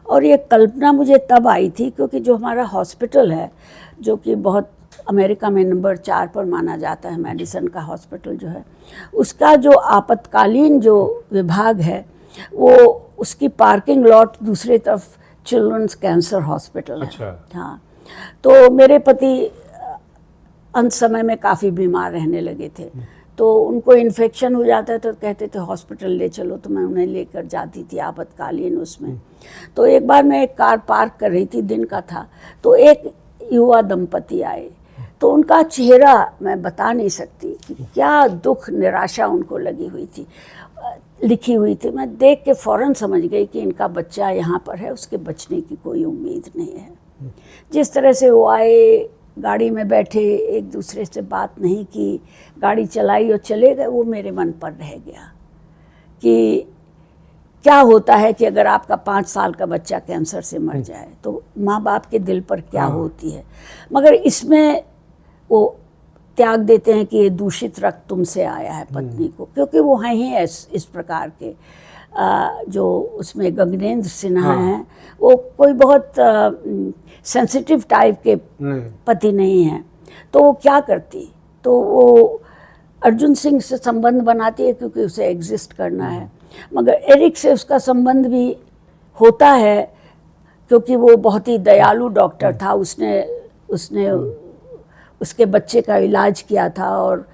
और ये कल्पना मुझे तब आई थी क्योंकि जो हमारा हॉस्पिटल है, जो कि बहुत अमेरिका में नंबर 4 पर माना जाता है, मेडिसन का हॉस्पिटल जो है, उसका जो आपातकालीन जो विभाग है, वो उसकी पार्किंग लॉट दूसरी तरफ चिल्ड्रंस कैंसर हॉस्पिटल है। अच्छा। हाँ, तो मेरे पति अंत समय में काफ़ी बीमार रहने लगे थे, तो उनको इन्फेक्शन हो जाता है तो कहते थे हॉस्पिटल ले चलो, तो मैं उन्हें लेकर जाती थी आपातकालीन उसमें। तो एक बार मैं एक कार पार्क कर रही थी, दिन का था, तो एक युवा दंपति आए। तो उनका चेहरा मैं बता नहीं सकती कि क्या दुख निराशा उनको लिखी हुई थी। मैं देख के फ़ौरन समझ गई कि इनका बच्चा यहाँ पर है, उसके बचने की कोई उम्मीद नहीं है। जिस तरह से वो आए, गाड़ी में बैठे, एक दूसरे से बात नहीं की, गाड़ी चलाई और चले गए, वो मेरे मन पर रह गया कि क्या होता है कि अगर आपका 5 साल का बच्चा कैंसर से मर जाए तो माँ बाप के दिल पर क्या होती है। मगर इसमें वो त्याग देते हैं कि ये दूषित रक्त तुमसे आया है पत्नी को, क्योंकि वो हैं ही इस प्रकार के। जो उसमें गगनेंद्र सिन्हा हैं, वो कोई बहुत सेंसिटिव टाइप के पति नहीं हैं। तो वो क्या करती, तो वो अर्जुन सिंह से संबंध बनाती है क्योंकि उसे एग्जिस्ट करना है। मगर एरिक से उसका संबंध भी होता है क्योंकि वो बहुत ही दयालु डॉक्टर था। उसने उसके बच्चे का इलाज किया था और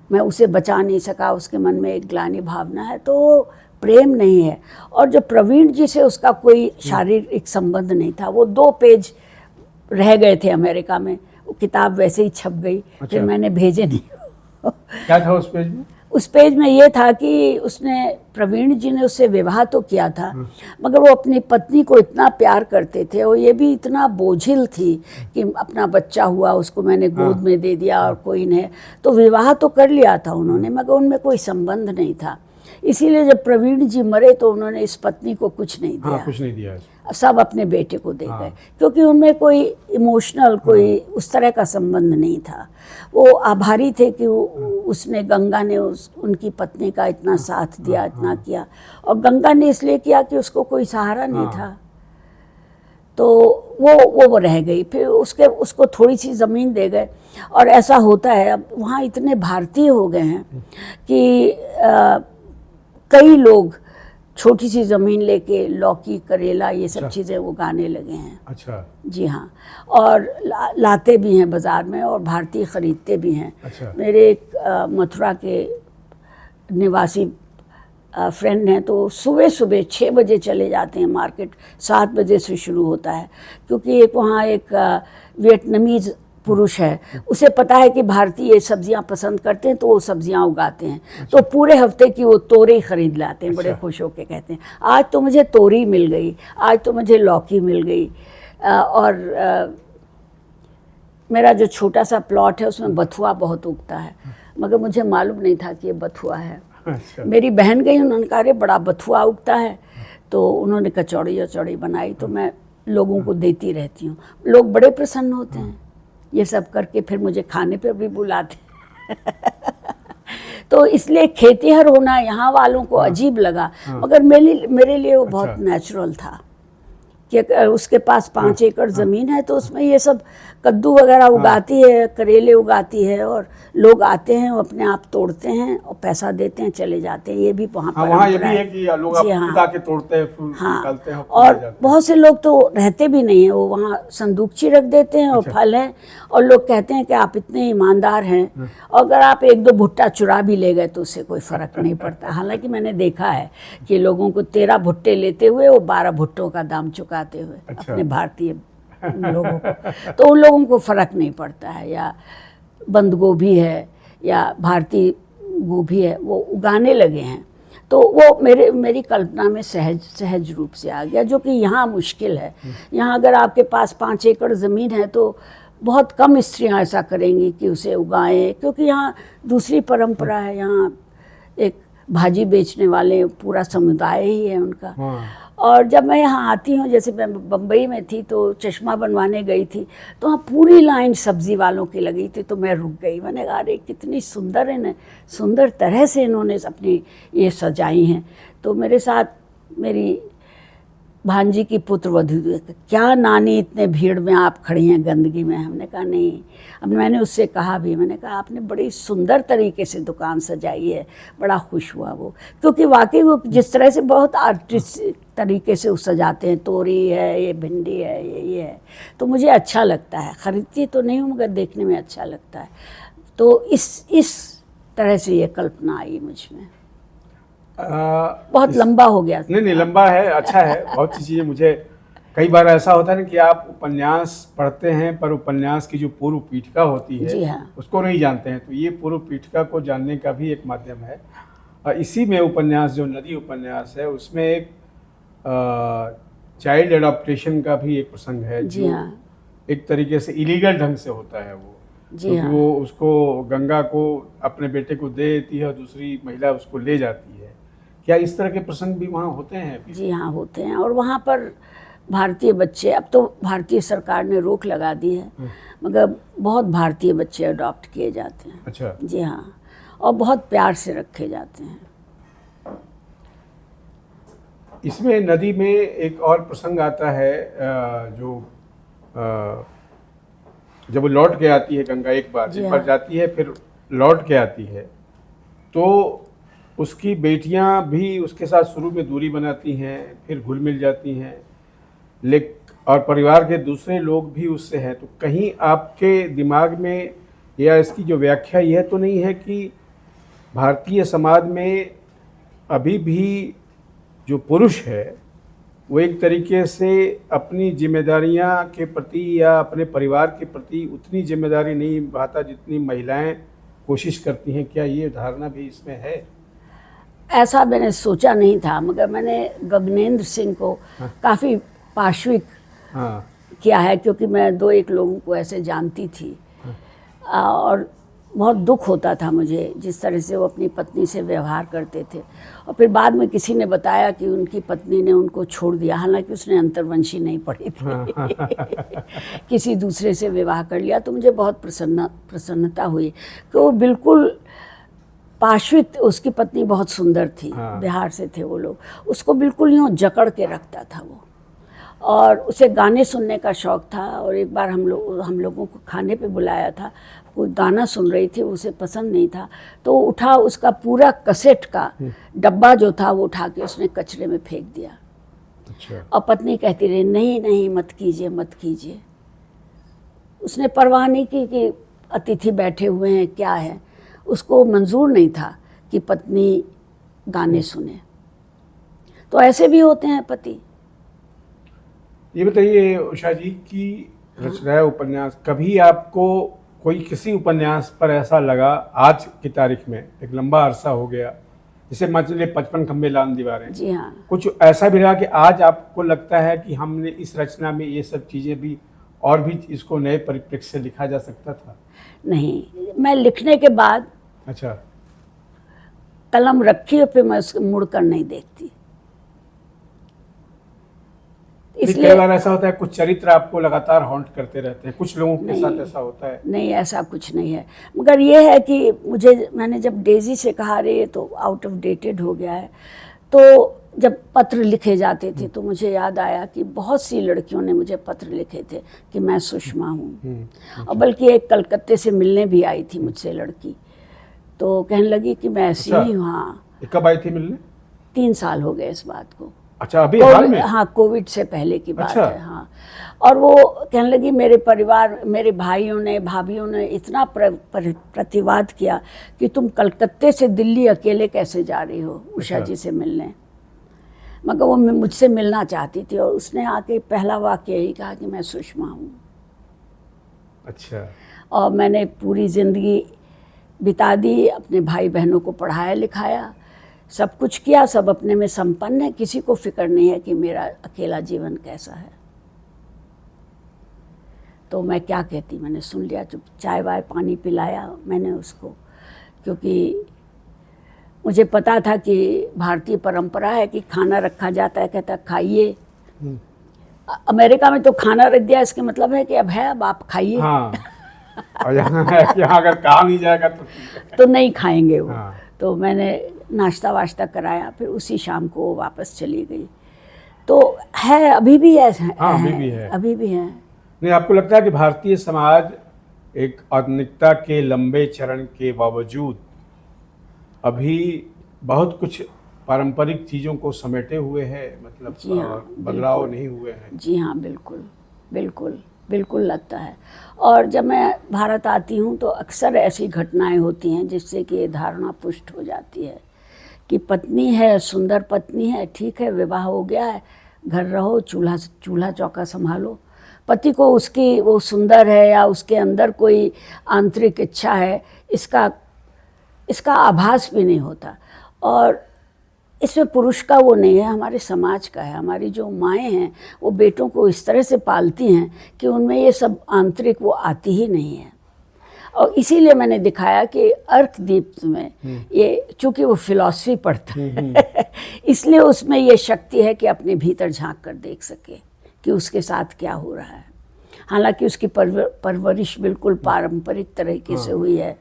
मैं उसे बचा नहीं सका, उसके मन में एक ग्लानि भावना है, तो प्रेम नहीं है। और जो प्रवीण जी से उसका कोई शारीरिक संबंध नहीं था। वो 2 पेज रह गए थे अमेरिका में, वो किताब वैसे ही छप गई। अच्छा। फिर मैंने भेजे नहीं। क्या था उस पेज में? उस पेज में ये था कि उसने, प्रवीण जी ने उससे विवाह तो किया था, मगर वो अपनी पत्नी को इतना प्यार करते थे और ये भी इतना बोझिल थी कि अपना बच्चा हुआ उसको मैंने गोद में दे दिया और कोई नहीं, तो विवाह तो कर लिया था उन्होंने मगर उनमें कोई संबंध नहीं था। इसीलिए जब प्रवीण जी मरे तो उन्होंने इस पत्नी को कुछ नहीं दिया। कुछ नहीं दिया, सब अपने बेटे को दे गए, क्योंकि उनमें कोई इमोशनल कोई उस तरह का संबंध नहीं था। वो आभारी थे कि उसने, गंगा ने उनकी पत्नी का इतना साथ दिया, इतना किया, और गंगा ने इसलिए किया कि उसको कोई सहारा नहीं था, तो वो रह गई। फिर उसको थोड़ी सी ज़मीन दे गए। और ऐसा होता है, अब वहाँ इतने भारतीय हो गए हैं कि कई लोग छोटी सी ज़मीन लेके लौकी, करेला, ये सब चीज़ें उगाने लगे हैं। अच्छा। जी हाँ, और लाते भी हैं बाज़ार में और भारतीय ख़रीदते भी हैं। अच्छा। मेरे एक मथुरा के निवासी फ्रेंड हैं, तो सुबह सुबह 6 बजे चले जाते हैं मार्केट, 7 बजे से शुरू होता है, क्योंकि वहाँ एक वियतनामीज़ पुरुष है, उसे पता है कि भारतीय सब्जियां पसंद करते हैं, तो वो सब्जियां उगाते हैं। अच्छा। तो पूरे हफ्ते की वो तोरी खरीद लाते हैं। अच्छा। बड़े खुश होकर कहते हैं आज तो मुझे तोरी मिल गई, आज तो मुझे लौकी मिल गई। और मेरा जो छोटा सा प्लॉट है उसमें बथुआ बहुत उगता है, मगर मुझे मालूम नहीं था कि ये बथुआ है। अच्छा। मेरी बहन गई, उन्होंने कहा अरे बड़ा बथुआ उगता है, तो उन्होंने कचौड़ी बनाई, तो मैं लोगों को देती रहती हूँ। लोग बड़े प्रसन्न होते हैं ये सब करके, फिर मुझे खाने पे भी बुलाते तो इसलिए खेतीहर होना यहाँ वालों को अजीब लगा, मगर मेरे लिए वो बहुत नेचुरल था कि उसके पास 5 एकड़ ज़मीन है, तो उसमें ये सब कद्दू वगैरह उगाती है, करेले उगाती है, और लोग आते हैं, वो अपने आप तोड़ते हैं और पैसा देते हैं, चले जाते हैं। ये भी वहाँ पर ये भी है कि लोग खुद आके तोड़ते हैं, फूल निकालते हैं और बहुत से लोग तो रहते भी नहीं हैं, वो वहाँ संदूकची रख देते हैं और फल है, और लोग कहते हैं कि आप इतने ईमानदार हैं, अगर आप 1-2 भुट्टा चुरा भी ले गए तो उससे कोई फ़र्क नहीं पड़ता। हालांकि मैंने देखा है कि लोगों को 13 भुट्टे लेते हुए वो 12 भुट्टों का दाम चुकाते हुए अपने भारतीय लोगों को, तो उन लोगों को फ़र्क नहीं पड़ता है। या बंद गोभी है या भारतीय गोभी है, वो उगाने लगे हैं, तो वो मेरी कल्पना में सहज रूप से आ गया, जो कि यहाँ मुश्किल है। यहाँ अगर आपके पास 5 एकड़ ज़मीन है तो बहुत कम स्त्रियाँ ऐसा करेंगी कि उसे उगाएं, क्योंकि यहाँ दूसरी परंपरा है। यहाँ एक भाजी बेचने वाले पूरा समुदाय ही है उनका। और जब मैं यहाँ आती हूँ, जैसे मैं बम्बई में थी तो चश्मा बनवाने गई थी, तो वहाँ पूरी लाइन सब्ज़ी वालों की लगी थी, तो मैं रुक गई। मैंने कहा अरे कितनी सुंदर है, सुंदर तरह से इन्होंने अपनी ये सजाई हैं। तो मेरे साथ मेरी भांजी की पुत्रवधू, क्या नानी इतने भीड़ में आप खड़ी हैं गंदगी में? हमने कहा नहीं। अब मैंने उससे कहा भी, मैंने कहा आपने बड़ी सुंदर तरीके से दुकान सजाई है। बड़ा खुश हुआ वो, क्योंकि वाकई वो जिस तरह से बहुत आर्टिस्टिक तरीके से वो सजाते हैं, तोरी है, ये भिंडी है, ये है, तो मुझे अच्छा लगता है। ख़रीदती तो नहीं हूँ मगर देखने में अच्छा लगता है। तो इस तरह से ये कल्पना आई मुझ में। बहुत लंबा हो गया। नहीं लंबा है, अच्छा है। बहुत सी चीज़ें, मुझे कई बार ऐसा होता है ना कि आप उपन्यास पढ़ते हैं पर उपन्यास की जो पूर्व पीठिका होती है, जी हाँ, उसको नहीं जानते हैं, तो ये पूर्व पीठिका को जानने का भी एक माध्यम है। और इसी में उपन्यास, जो नदी उपन्यास है, उसमें एक चाइल्ड एडॉप्टेशन का भी एक प्रसंग है, जी हाँ, एक तरीके से इलीगल ढंग से होता है वो। जी हाँ, वो उसको, गंगा को अपने बेटे को दे देती है और दूसरी महिला उसको ले जाती है। क्या इस तरह के प्रसंग भी वहाँ होते हैं? जी हाँ, होते हैं। और वहाँ पर भारतीय बच्चे, अब तो भारतीय सरकार ने रोक लगा दी है, मगर बहुत भारतीय बच्चे अडॉप्ट किए जाते हैं। अच्छा। जी हाँ, और बहुत प्यार से रखे जाते हैं। इसमें नदी में एक और प्रसंग आता है, जो जब वो लौट के आती है गंगा, एक बार जाती है फिर लौट के आती है, तो उसकी बेटियां भी उसके साथ शुरू में दूरी बनाती हैं, फिर घुल मिल जाती हैं, और परिवार के दूसरे लोग भी उससे हैं। तो कहीं आपके दिमाग में या इसकी जो व्याख्या यह तो नहीं है कि भारतीय समाज में अभी भी जो पुरुष है वो एक तरीके से अपनी जिम्मेदारियां के प्रति या अपने परिवार के प्रति उतनी जिम्मेदारी नहीं निभाता जितनी महिलाएं कोशिश करती हैं, क्या ये धारणा भी इसमें है? ऐसा मैंने सोचा नहीं था, मगर मैंने गगनेंद्र सिंह को काफ़ी पार्श्विक हाँ। किया है, क्योंकि मैं 2-1 लोगों को ऐसे जानती थी। और बहुत दुख होता था मुझे जिस तरह से वो अपनी पत्नी से व्यवहार करते थे। और फिर बाद में किसी ने बताया कि उनकी पत्नी ने उनको छोड़ दिया, हालांकि उसने अंतर्वंशी नहीं पढ़ी थी किसी दूसरे से विवाह कर लिया। तो मुझे बहुत प्रसन्नता हुई कि वो बिल्कुल पार्श्विक, उसकी पत्नी बहुत सुंदर थी, बिहार से थे वो लोग, उसको बिल्कुल यूँ जकड़ के रखता था वो। और उसे गाने सुनने का शौक़ था। और एक बार हम लोगों को खाने पे बुलाया था, कोई गाना सुन रही थी, उसे पसंद नहीं था, तो उठा उसका पूरा कैसेट का डब्बा जो था वो उठा के उसने कचरे में फेंक दिया। अच्छा। और पत्नी कहती रही, नहीं नहीं मत कीजिए मत कीजिए। उसने परवाह नहीं की कि अतिथि बैठे हुए हैं, क्या है। उसको मंजूर नहीं था कि पत्नी गाने सुने। तो ऐसे भी होते हैं पति। ये बताइए उषा जी कि रचनाएं उपन्यास, कभी आपको कोई किसी उपन्यास पर ऐसा लगा, आज की तारीख में एक लंबा अरसा हो गया, जैसे मान लीजिए 55 खंबे लाल दीवारें, जी हाँ, कुछ ऐसा भी रहा कि आज आपको लगता है कि हमने इस रचना में ये सब चीज़ें भी और भी इसको नए परिप्रेक्ष्य से लिखा जा सकता था? नहीं, मैं लिखने के बाद अच्छा। कलम रखी और फिर मैं उसको मुड़ कर नहीं देखती। इसलिए कई बार ऐसा होता है कुछ चरित्र आपको लगातार हॉन्ट करते रहते हैं, कुछ लोगों के साथ ऐसा होता है? नहीं, ऐसा कुछ नहीं है। मगर ये है कि मैंने जब डेजी से कहा, रे ये तो आउट ऑफ डेटेड हो गया है, तो जब पत्र लिखे जाते थे तो मुझे याद आया कि बहुत सी लड़कियों ने मुझे पत्र लिखे थे कि मैं सुषमा हूँ। और बल्कि एक कलकत्ते से मिलने भी आई थी मुझसे लड़की, तो कहने लगी कि मैं ऐसी ही हूँ। हाँ। कब आई थी मिलने? 3 साल हो गए इस बात को। अच्छा, अभी हाल में? हाँ, कोविड से पहले की बात अच्छा। है। हाँ। और वो कहने लगी, मेरे परिवार, मेरे भाइयों ने, भाभीयों ने इतना प्रतिवाद किया कि तुम कलकत्ते से दिल्ली अकेले कैसे जा रही हो उषा जी से मिलने। मगर वो मुझसे मिलना चाहती थी, और उसने आके पहला वाक्य यही कहा कि मैं सुषमा हूँ। अच्छा। और मैंने पूरी ज़िंदगी बिता दी, अपने भाई बहनों को पढ़ाया लिखाया, सब कुछ किया, सब अपने में संपन्न है, किसी को फिक्र नहीं है कि मेरा अकेला जीवन कैसा है। तो मैं क्या कहती, मैंने सुन लिया, चुप, चाय वाय पानी पिलाया मैंने उसको, क्योंकि मुझे पता था कि भारतीय परंपरा है कि खाना रखा जाता है, कहता खाइए। अमेरिका में तो खाना रख दिया, इसके मतलब है कि अब है, अब आप खाइए। हाँ। और यहाँ अगर कहा नहीं जाएगा तो नहीं खाएंगे वो। हाँ। तो मैंने नाश्ता वाश्ता कराया, फिर उसी शाम को वो वापस चली गई। तो है, अभी भी ऐसा है। हाँ, अभी भी है। अभी भी है। नहीं, आपको लगता है कि भारतीय समाज एक आधुनिकता के लंबे चरण के बावजूद अभी बहुत कुछ पारंपरिक चीज़ों को समेटे हुए है, मतलब जी हाँ, बदलाव नहीं हुए हैं? जी हाँ, बिल्कुल बिल्कुल बिल्कुल लगता है। और जब मैं भारत आती हूँ तो अक्सर ऐसी घटनाएं होती हैं जिससे कि ये धारणा पुष्ट हो जाती है कि पत्नी है, सुंदर पत्नी है, ठीक है, विवाह हो गया है, घर रहो, चूल्हा चौका संभालो। पति को उसकी वो सुंदर है या उसके अंदर कोई आंतरिक इच्छा है, इसका आभास भी नहीं होता। और इसमें पुरुष का वो नहीं है, हमारे समाज का है। हमारी जो माएँ हैं वो बेटों को इस तरह से पालती हैं कि उनमें ये सब आंतरिक वो आती ही नहीं है। और इसीलिए मैंने दिखाया कि अर्कदीप में ये, चूँकि वो फिलॉसफी पढ़ता है इसलिए उसमें ये शक्ति है कि अपने भीतर झांक कर देख सके कि उसके साथ क्या हो रहा है। हालांकि उसकी परवरिश बिल्कुल पारंपरिक तरीके से हुई है,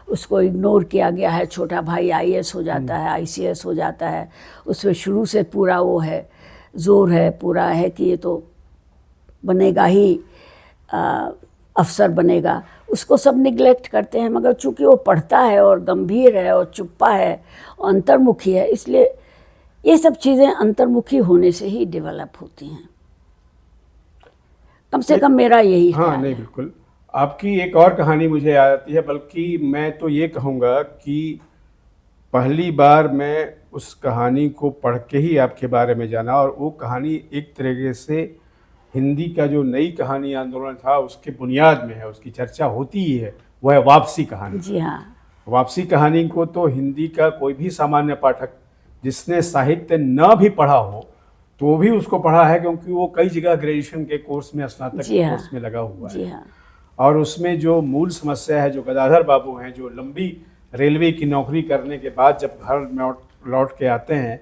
उसको इग्नोर किया गया है। छोटा भाई IAS हो जाता है, ICS हो जाता है, उसमें शुरू से पूरा वो है, जोर है पूरा है कि ये तो बनेगा ही, अफसर बनेगा। उसको सब निगलेक्ट करते हैं, मगर चूंकि वो पढ़ता है और गंभीर है और चुप्पा है और अंतर्मुखी है, इसलिए ये सब चीज़ें अंतर्मुखी होने से ही डेवलप होती हैं। कम से कम मेरा यही हाँ, ख्याल नहीं, है। बिल्कुल। आपकी एक और कहानी मुझे याद आती है, बल्कि मैं तो ये कहूँगा कि पहली बार मैं उस कहानी को पढ़ के ही आपके बारे में जाना, और वो कहानी एक तरीके से हिंदी का जो नई कहानी आंदोलन था उसके बुनियाद में है, उसकी चर्चा होती ही है, वो है वापसी कहानी। जी हाँ, वापसी कहानी को तो हिंदी का कोई भी सामान्य पाठक जिसने साहित्य न भी पढ़ा हो तो भी उसको पढ़ा है, क्योंकि वो कई जगह ग्रेजुएशन के कोर्स में, स्नातक के कोर्स में लगा हुआ है। जी हाँ। और उसमें जो मूल समस्या है, जो गदाधर बाबू हैं, जो लंबी रेलवे की नौकरी करने के बाद जब घर लौट के आते हैं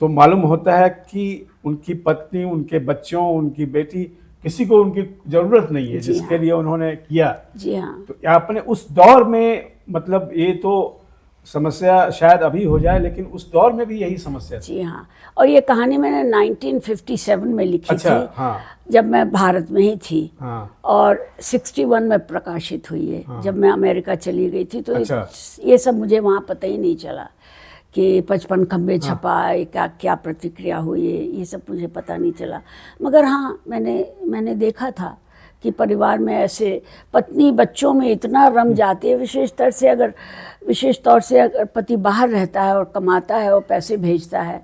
तो मालूम होता है कि उनकी पत्नी, उनके बच्चों, उनकी बेटी, किसी को उनकी ज़रूरत नहीं है जिसके लिए उन्होंने किया। जी हाँ। तो आपने उस दौर में, मतलब ये तो समस्या शायद अभी हो जाए, लेकिन उस दौर में भी यही समस्या थी। जी हाँ। और ये कहानी मैंने 1957 में लिखी थी। हाँ। जब मैं भारत में ही थी। हाँ। और 61 में प्रकाशित हुई है। हाँ। जब मैं अमेरिका चली गई थी तो ये सब मुझे वहाँ पता ही नहीं चला कि 55 खंबे छपा, क्या प्रतिक्रिया हुई है, ये सब मुझे पता नहीं चला। मगर हाँ, मैंने देखा था कि परिवार में ऐसे पत्नी बच्चों में इतना रम जाती है, विशेष तौर से अगर पति बाहर रहता है और कमाता है और पैसे भेजता है,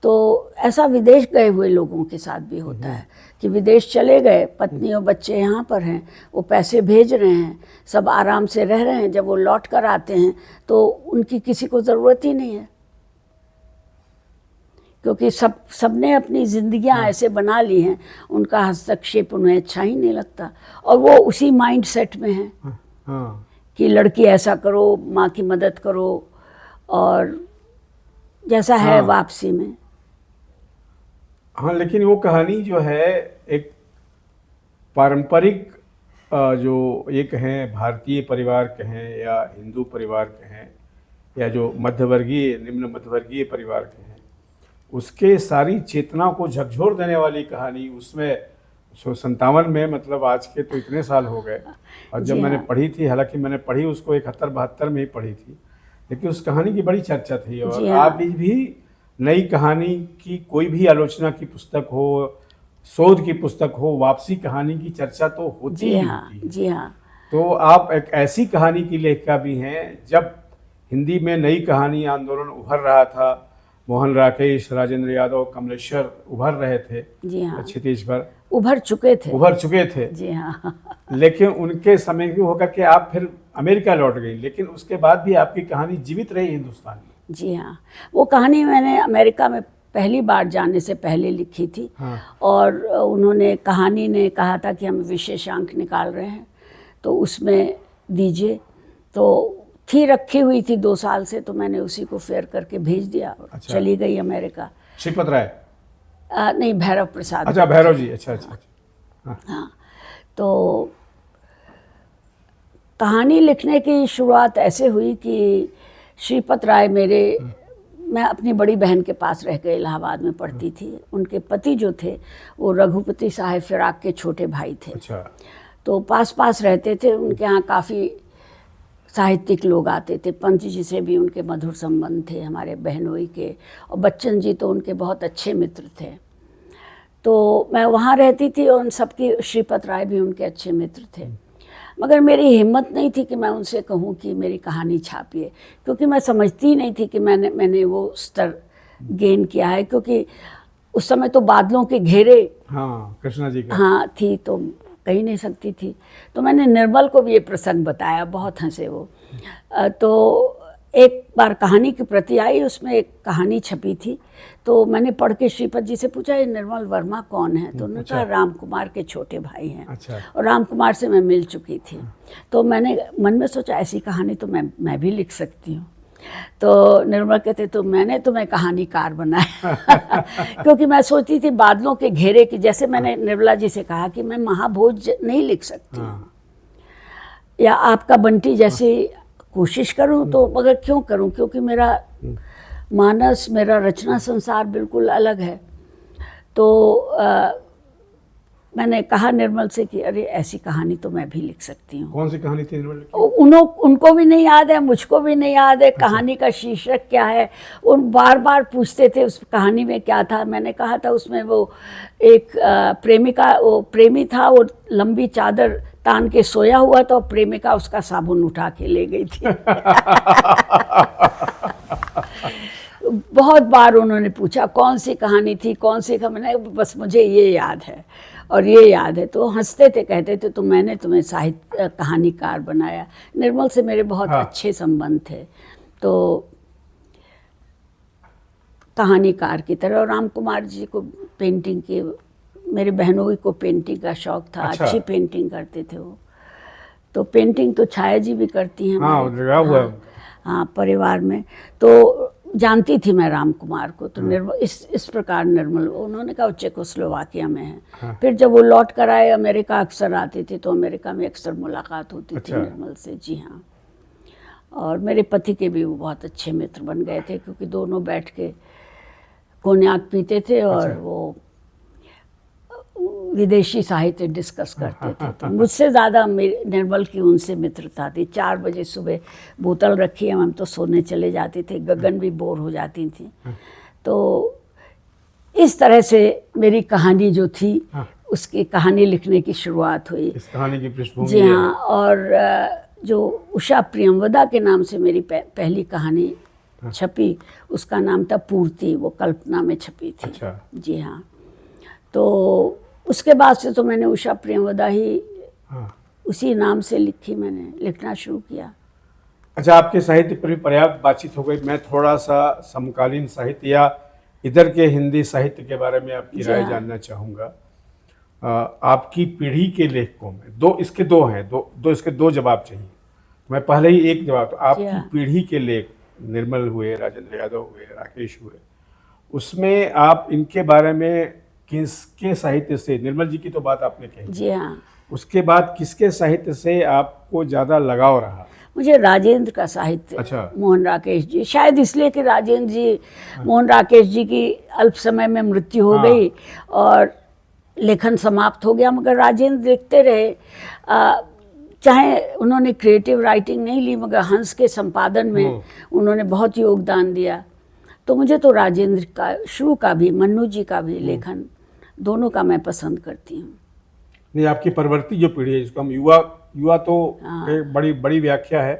तो ऐसा विदेश गए हुए लोगों के साथ भी होता है कि विदेश चले गए, पत्नी और बच्चे यहाँ पर हैं, वो पैसे भेज रहे हैं, सब आराम से रह रहे हैं, जब वो लौट कर आते हैं तो उनकी किसी को ज़रूरत ही नहीं है, क्योंकि सबने अपनी ज़िंदगियाँ ऐसे बना ली हैं, उनका हस्तक्षेप उन्हें अच्छा ही नहीं लगता, और वो उसी माइंड सेट में हैं कि लड़की ऐसा करो, माँ की मदद करो, और जैसा है वापसी में। हाँ, लेकिन वो कहानी जो है एक पारंपरिक, जो ये कहें भारतीय परिवार कहें या हिंदू परिवार कहें या जो मध्यवर्गीय, निम्न मध्यवर्गीय परिवार कहें, उसके सारी चेतना को झकझोर देने वाली कहानी उसमें 57 में, मतलब आज के तो इतने साल हो गए। और जब मैंने पढ़ी थी, हालांकि मैंने पढ़ी उसको 71-72 में ही पढ़ी थी, लेकिन उस कहानी की बड़ी चर्चा थी। और आज भी नई कहानी की कोई भी आलोचना की पुस्तक हो, शोध की पुस्तक हो, वापसी कहानी की चर्चा तो होती ही होती है। जी हाँ। तो आप एक ऐसी कहानी की लेखिका भी हैं, जब हिंदी में नई कहानी आंदोलन उभर रहा था, मोहन राकेश, राजेंद्र यादव, कमलेश्वर उभर रहे थे। जी हाँ। क्षितिज पर उभर चुके थे। जी हाँ। लेकिन उनके समय भी होकर के आप फिर अमेरिका लौट गई, लेकिन उसके बाद भी आपकी कहानी जीवित रही हिंदुस्तान में। जी हाँ। वो कहानी मैंने अमेरिका में पहली बार जाने से पहले लिखी थी। हाँ। और कहानी ने कहा था कि हम विशेषांक निकाल रहे हैं तो उसमें दीजिए, तो थी रखी हुई थी 2 साल से, तो मैंने उसी को फेयर करके भेज दिया और चली गई अमेरिका। श्रीपत राय? नहीं, भैरव प्रसाद। अच्छा, भैरव जी। अच्छा। हाँ। तो कहानी लिखने की शुरुआत ऐसे हुई कि श्रीपत राय मैं अपनी बड़ी बहन के पास रह गई, इलाहाबाद में पढ़ती थी। उनके पति जो थे वो रघुपति साहेब फिराक के छोटे भाई थे। अच्छा। तो पास रहते थे। उनके यहाँ काफ़ी साहित्यिक लोग आते थे। पंत जी से भी उनके मधुर संबंध थे, हमारे बहनोई के, और बच्चन जी तो उनके बहुत अच्छे मित्र थे। तो मैं वहाँ रहती थी और उन सबकी, श्रीपत राय भी उनके अच्छे मित्र थे। मगर मेरी हिम्मत नहीं थी कि मैं उनसे कहूँ कि मेरी कहानी छापिए, क्योंकि मैं समझती ही नहीं थी कि मैंने वो स्तर गेन किया है, क्योंकि उस समय तो बादलों के घेरे, हाँ, कृष्णा जी का, हाँ, थी, तो कही नहीं सकती थी। तो मैंने निर्मल को भी ये प्रसंग बताया, बहुत हंसे वो। तो एक बार कहानी की प्रति आई, उसमें एक कहानी छपी थी, तो मैंने पढ़ के श्रीपत जी से पूछा, ये निर्मल वर्मा कौन है? तो उन्होंने कहा राम कुमार के छोटे भाई हैं। अच्छा। और राम कुमार से मैं मिल चुकी थी। तो मैंने मन में सोचा ऐसी कहानी तो मैं भी लिख सकती हूँ। तो निर्मल कहते, तो मैंने तुम्हें कहानीकार बनाया क्योंकि मैं सोचती थी बादलों के घेरे की, जैसे मैंने निर्मला जी से कहा कि मैं महाभोज नहीं लिख सकती हूँ, या आपका बंटी जैसी कोशिश करूं, तो मगर क्यों करूं, क्योंकि मेरा मानस, मेरा रचना संसार बिल्कुल अलग है। तो मैंने कहा निर्मल से कि अरे ऐसी कहानी तो मैं भी लिख सकती हूँ। कौन सी कहानी थी निर्मल की? उनको भी नहीं याद है, मुझको भी नहीं याद है। कहानी का शीर्षक क्या है, उन बार पूछते थे उस कहानी में क्या था। मैंने कहा था उसमें वो एक प्रेमी था, वो लंबी चादर तान के सोया हुआ था और प्रेमिका उसका साबुन उठा के ले गई थी बहुत बार उन्होंने पूछा कौन सी कहानी थी, कौन सी, मैंने बस मुझे ये याद है। और ये याद है, तो हंसते थे, कहते थे तो मैंने तुम्हें साहित्य कहानीकार बनाया। निर्मल से मेरे बहुत हाँ। अच्छे संबंध थे, तो कहानीकार की तरह। और राम कुमार जी को पेंटिंग की, मेरी बहनों को पेंटिंग का शौक था। अच्छा। अच्छी पेंटिंग करते थे वो। तो पेंटिंग तो छाया जी भी करती हैं हाँ, हमारे। लगा हुआ है हाँ, उनका। हाँ, परिवार में। तो जानती थी मैं राम कुमार को। तो निर्मल इस प्रकार निर्मल, उन्होंने कहा वो चेकोस्लोवाकिया में है। हाँ। फिर जब वो लौट कर आए, अमेरिका अक्सर आती थी, तो अमेरिका में अक्सर मुलाकात होती थी अच्छा। निर्मल से। जी हाँ। और मेरे पति के भी वो बहुत अच्छे मित्र बन गए थे, क्योंकि दोनों बैठ के कोन्याक पीते थे और अच्छा। वो विदेशी साहित्य डिस्कस करते थे। तो मुझसे ज़्यादा निर्मल की उनसे मित्रता थी। 4 बजे सुबह बोतल रखी, हम तो सोने चले जाते थे। गगन भी बोर हो जाती थी। तो इस तरह से मेरी कहानी जो थी, उसकी कहानी लिखने की शुरुआत हुई। इस कहानी की पृष्ठभूमि जी ये है। हाँ। और जो उषा प्रियमवदा के नाम से मेरी पहली कहानी छपी, उसका नाम था पूर्ति। वो कल्पना में छपी थी। अच्छा। जी हाँ। तो उसके बाद से तो मैंने उषा प्रियमवदा ही उसी नाम से मैंने लिखना शुरू किया। अच्छा, आपके साहित्य पर भी पर्याप्त बातचीत हो गई। मैं थोड़ा सा समकालीन साहित्य या इधर के हिंदी साहित्य के बारे में आपकी राय जानना चाहूँगा। आपकी पीढ़ी के लेखकों में इसके दो जवाब चाहिए। मैं पहले ही एक जवाब, तो आपकी पीढ़ी के लेख, निर्मल हुए, राजेंद्र यादव हुए, राकेश हुए, उसमें आप इनके बारे में किसके साहित्य से, निर्मल जी की तो बात आपने कही, जी हाँ, उसके बाद किसके साहित्य से आपको ज़्यादा लगाव रहा? मुझे राजेंद्र का साहित्य। अच्छा। मोहन राकेश जी, शायद इसलिए कि राजेंद्र जी, मोहन राकेश जी की अल्प समय में मृत्यु हो गई और लेखन समाप्त हो गया, मगर राजेंद्र लिखते रहे। चाहे उन्होंने क्रिएटिव राइटिंग नहीं ली, मगर हंस के संपादन में उन्होंने बहुत योगदान दिया। तो मुझे तो राजेंद्र का शुरू का भी, मन्नू जी का भी लेखन, दोनों का मैं पसंद करती हूँ। नहीं, आपकी परवर्ती जो पीढ़ी है, जिसको हम युवा तो एक बड़ी व्याख्या है।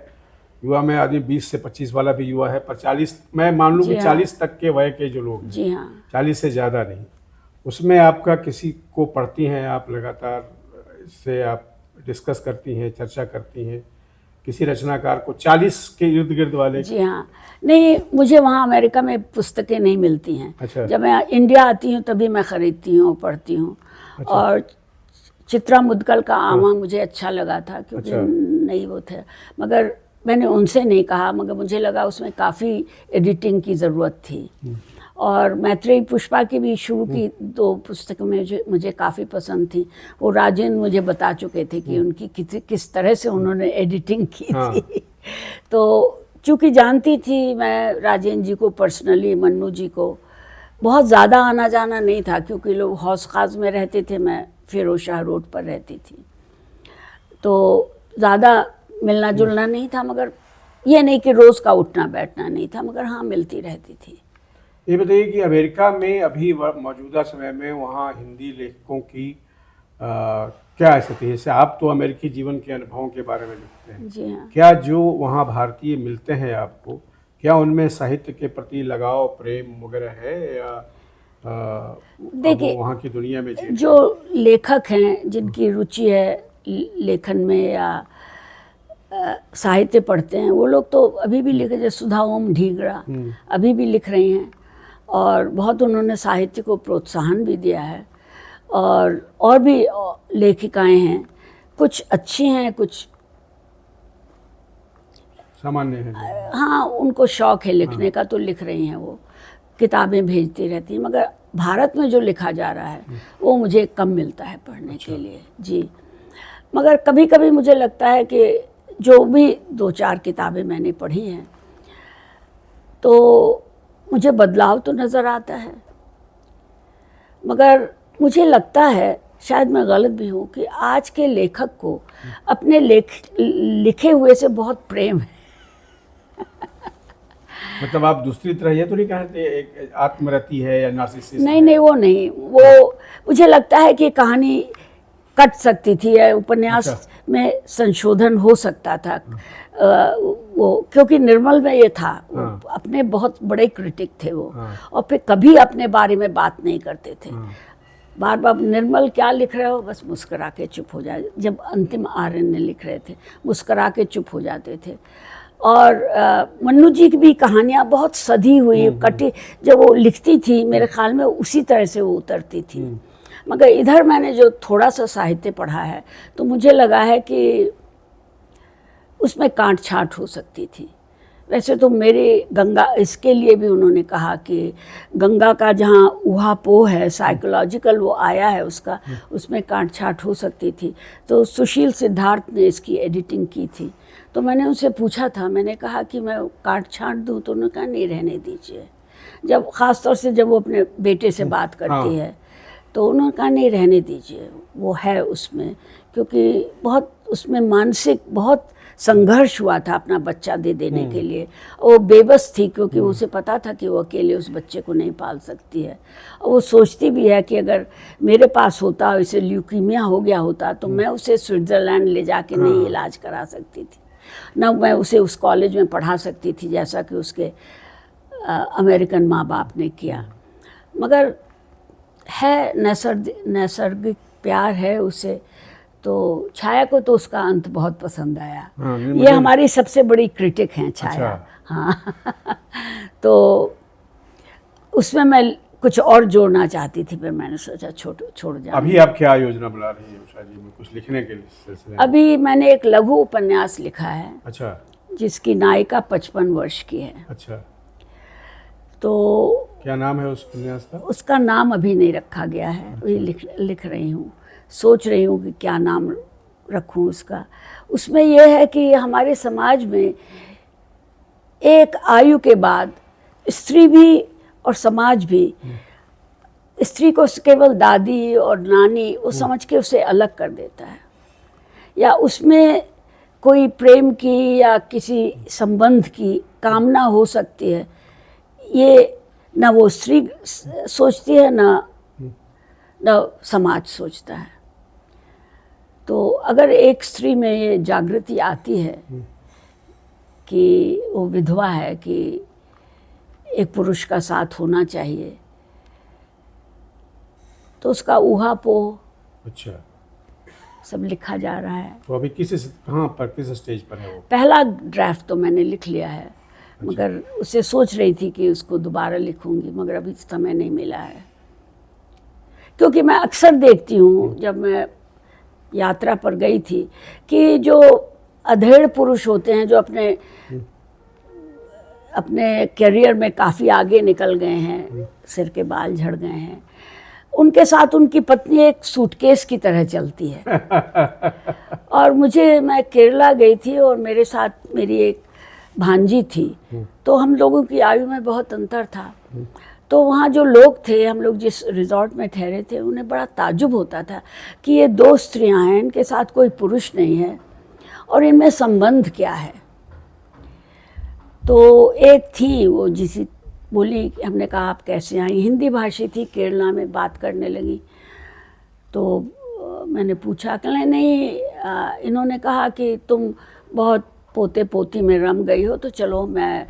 युवा में आदमी 20 से 25 वाला भी युवा है, पर 40, मैं मान लूँ कि 40 तक के वय के जो लोग हैं, जी हाँ, 40 से ज़्यादा नहीं, उसमें आपका किसी को पढ़ती हैं आप, लगातार इससे आप डिस्कस करती हैं, चर्चा करती हैं, किसी रचनाकार को 40 के इर्द गिर्द वाले? जी हाँ। नहीं, मुझे वहाँ अमेरिका में पुस्तकें नहीं मिलती हैं। अच्छा। जब मैं इंडिया आती हूँ तभी मैं ख़रीदती हूँ, पढ़ती हूँ। अच्छा। और चित्रा मुद्गल का आमा मुझे अच्छा लगा था, क्योंकि नहीं वो थे, मगर मैंने उनसे नहीं कहा, मगर मुझे लगा उसमें काफ़ी एडिटिंग की ज़रूरत थी। और मैत्रेयी पुष्पा की भी शुरू की 2 पुस्तकें मुझे काफ़ी पसंद थी। वो राजेंद्र मुझे बता चुके थे कि उनकी किस तरह से उन्होंने एडिटिंग की थी। तो चूँकि जानती थी मैं राजेंद्र जी को पर्सनली, मन्नू जी को, बहुत ज़्यादा आना जाना नहीं था, क्योंकि लोग हौस खास में रहते थे, मैं फिरोजशाह रोड पर रहती थी, तो ज़्यादा मिलना जुलना नहीं था। मगर ये नहीं कि रोज़ का उठना बैठना नहीं था, मगर हाँ, मिलती रहती थी। ये बताइए कि अमेरिका में अभी मौजूदा समय में वहाँ हिंदी लेखकों की क्या स्थिति है? जैसे आप तो अमेरिकी जीवन के अनुभवों के बारे में लिखते हैं। जी हाँ। क्या जो वहाँ भारतीय मिलते हैं आपको, क्या उनमें साहित्य के प्रति लगाव, प्रेम वगैरह है, या देखिए, वहाँ की दुनिया में जो लेखक हैं जिनकी रुचि है लेखन में या साहित्य पढ़ते हैं, वो लोग तो अभी भी लिख रहे, जैसे सुधा ओम ढीगड़ा अभी भी लिख रही हैं, और बहुत उन्होंने साहित्य को प्रोत्साहन भी दिया है। और भी लेखिकाएं हैं, कुछ अच्छी हैं, कुछ सामान्य है। हाँ, उनको शौक है लिखने का, तो लिख रही हैं, वो किताबें भेजती रहती हैं। मगर भारत में जो लिखा जा रहा है वो मुझे कम मिलता है पढ़ने के लिए। जी, मगर कभी कभी मुझे लगता है कि जो भी 2-4 किताबें मैंने पढ़ी हैं, तो मुझे बदलाव तो नज़र आता है, मगर मुझे लगता है, शायद मैं गलत भी हूँ, कि आज के लेखक को अपने लिखे हुए से बहुत प्रेम है। मतलब आप दूसरी तरह ये तो नहीं कहते एक आत्मरति है या नार्सिसिस्ट? नहीं, वो नहीं। वो मुझे लगता है कि कहानी कट सकती थी, या उपन्यास में संशोधन हो सकता था। वो क्योंकि निर्मल में ये था, अपने बहुत बड़े क्रिटिक थे वो, और फिर कभी अपने बारे में बात नहीं करते थे। बार बार निर्मल क्या लिख रहे हो, बस मुस्करा के चुप हो जाए। जब अंतिम आर्यन लिख रहे थे मुस्करा के चुप हो जाते थे। और मन्नू जी की भी कहानियाँ बहुत सधी हुई कटी, जब वो लिखती थी मेरे ख्याल में उसी तरह से वो उतरती थी। मगर इधर मैंने जो थोड़ा सा साहित्य पढ़ा है तो मुझे लगा है कि उसमें काट छांट हो सकती थी। वैसे तो मेरे गंगा, इसके लिए भी उन्होंने कहा कि गंगा का जहाँ ऊहापोह है साइकोलॉजिकल वो आया है उसका, उसमें काट छांट हो सकती थी। तो सुशील सिद्धार्थ ने इसकी एडिटिंग की थी। तो मैंने उनसे पूछा था, मैंने कहा कि मैं काट छांट दूँ, तो उन्होंने कहा नहीं, रहने दीजिए। जब ख़ास तौर से जब वो अपने बेटे से बात करती है तो उन्होंने कहा नहीं, रहने दीजिए, वो है उसमें, क्योंकि बहुत उसमें मानसिक बहुत संघर्ष हुआ था अपना बच्चा दे देने के लिए। वो बेबस थी क्योंकि उसे पता था कि वो अकेले उस बच्चे को नहीं पाल सकती है। और वो सोचती भी है कि अगर मेरे पास होता, इसे ल्यूकीमिया हो गया होता, तो मैं उसे स्विट्ज़रलैंड ले जाके नहीं इलाज करा सकती थी, ना मैं उसे उस कॉलेज में पढ़ा सकती थी जैसा कि उसके अमेरिकन माँ बाप ने किया। मगर है नैसर्गिक प्यार है उसे। तो छाया को तो उसका अंत बहुत पसंद आया। ये हमारी सबसे बड़ी क्रिटिक हैं छाया। अच्छा। हाँ तो उसमें मैं कुछ और जोड़ना चाहती थी, फिर मैंने सोचा छोड़ जाऊँ। अभी आप क्या योजना बना रही हैं उषा जी में कुछ लिखने के सिलसिले में? अभी मैंने एक लघु उपन्यास लिखा है। अच्छा। जिसकी नायिका 55 वर्ष की है। अच्छा। तो क्या नाम है उस उपन्यास का? उसका नाम अभी नहीं रखा गया है। अच्छा। वही लिख रही हूँ, सोच रही हूँ कि क्या नाम रखूँ उसका। उसमें यह है कि हमारे समाज में एक आयु के बाद स्त्री भी और समाज भी स्त्री को केवल दादी और नानी वो समझ के उसे अलग कर देता है, या उसमें कोई प्रेम की या किसी संबंध की कामना हो सकती है, ये ना वो स्त्री सोचती है ना समाज सोचता है। तो अगर एक स्त्री में ये जागृति आती है कि वो विधवा है, कि एक पुरुष का साथ होना चाहिए, तो उसका ऊहापोह अच्छा सब लिखा जा रहा है। तो अभी किस स्टेज पर है वो? पहला ड्राफ्ट तो मैंने लिख लिया है। अच्छा। मगर उसे सोच रही थी कि उसको दोबारा लिखूंगी, मगर अभी समय नहीं मिला है। क्योंकि मैं अक्सर देखती हूँ, जब मैं यात्रा पर गई थी, कि जो अधेड़ पुरुष होते हैं, जो अपने करियर में काफ़ी आगे निकल गए हैं, सिर के बाल झड़ गए हैं, उनके साथ उनकी पत्नी एक सूटकेस की तरह चलती है। और मैं केरला गई थी और मेरे साथ मेरी एक भांजी थी, तो हम लोगों की आयु में बहुत अंतर था। तो वहाँ जो लोग थे, हम लोग जिस रिजॉर्ट में ठहरे थे, उन्हें बड़ा ताज्जुब होता था कि ये दो स्त्रियां हैं, इनके साथ कोई पुरुष नहीं है और इनमें संबंध क्या है। तो एक थी वो जिसी बोली, हमने कहा आप कैसे आई, हिंदी भाषी थी, केरला में बात करने लगी। तो मैंने पूछा कि नहीं, इन्होंने कहा कि तुम बहुत पोते पोती में रम गई हो, तो चलो मैं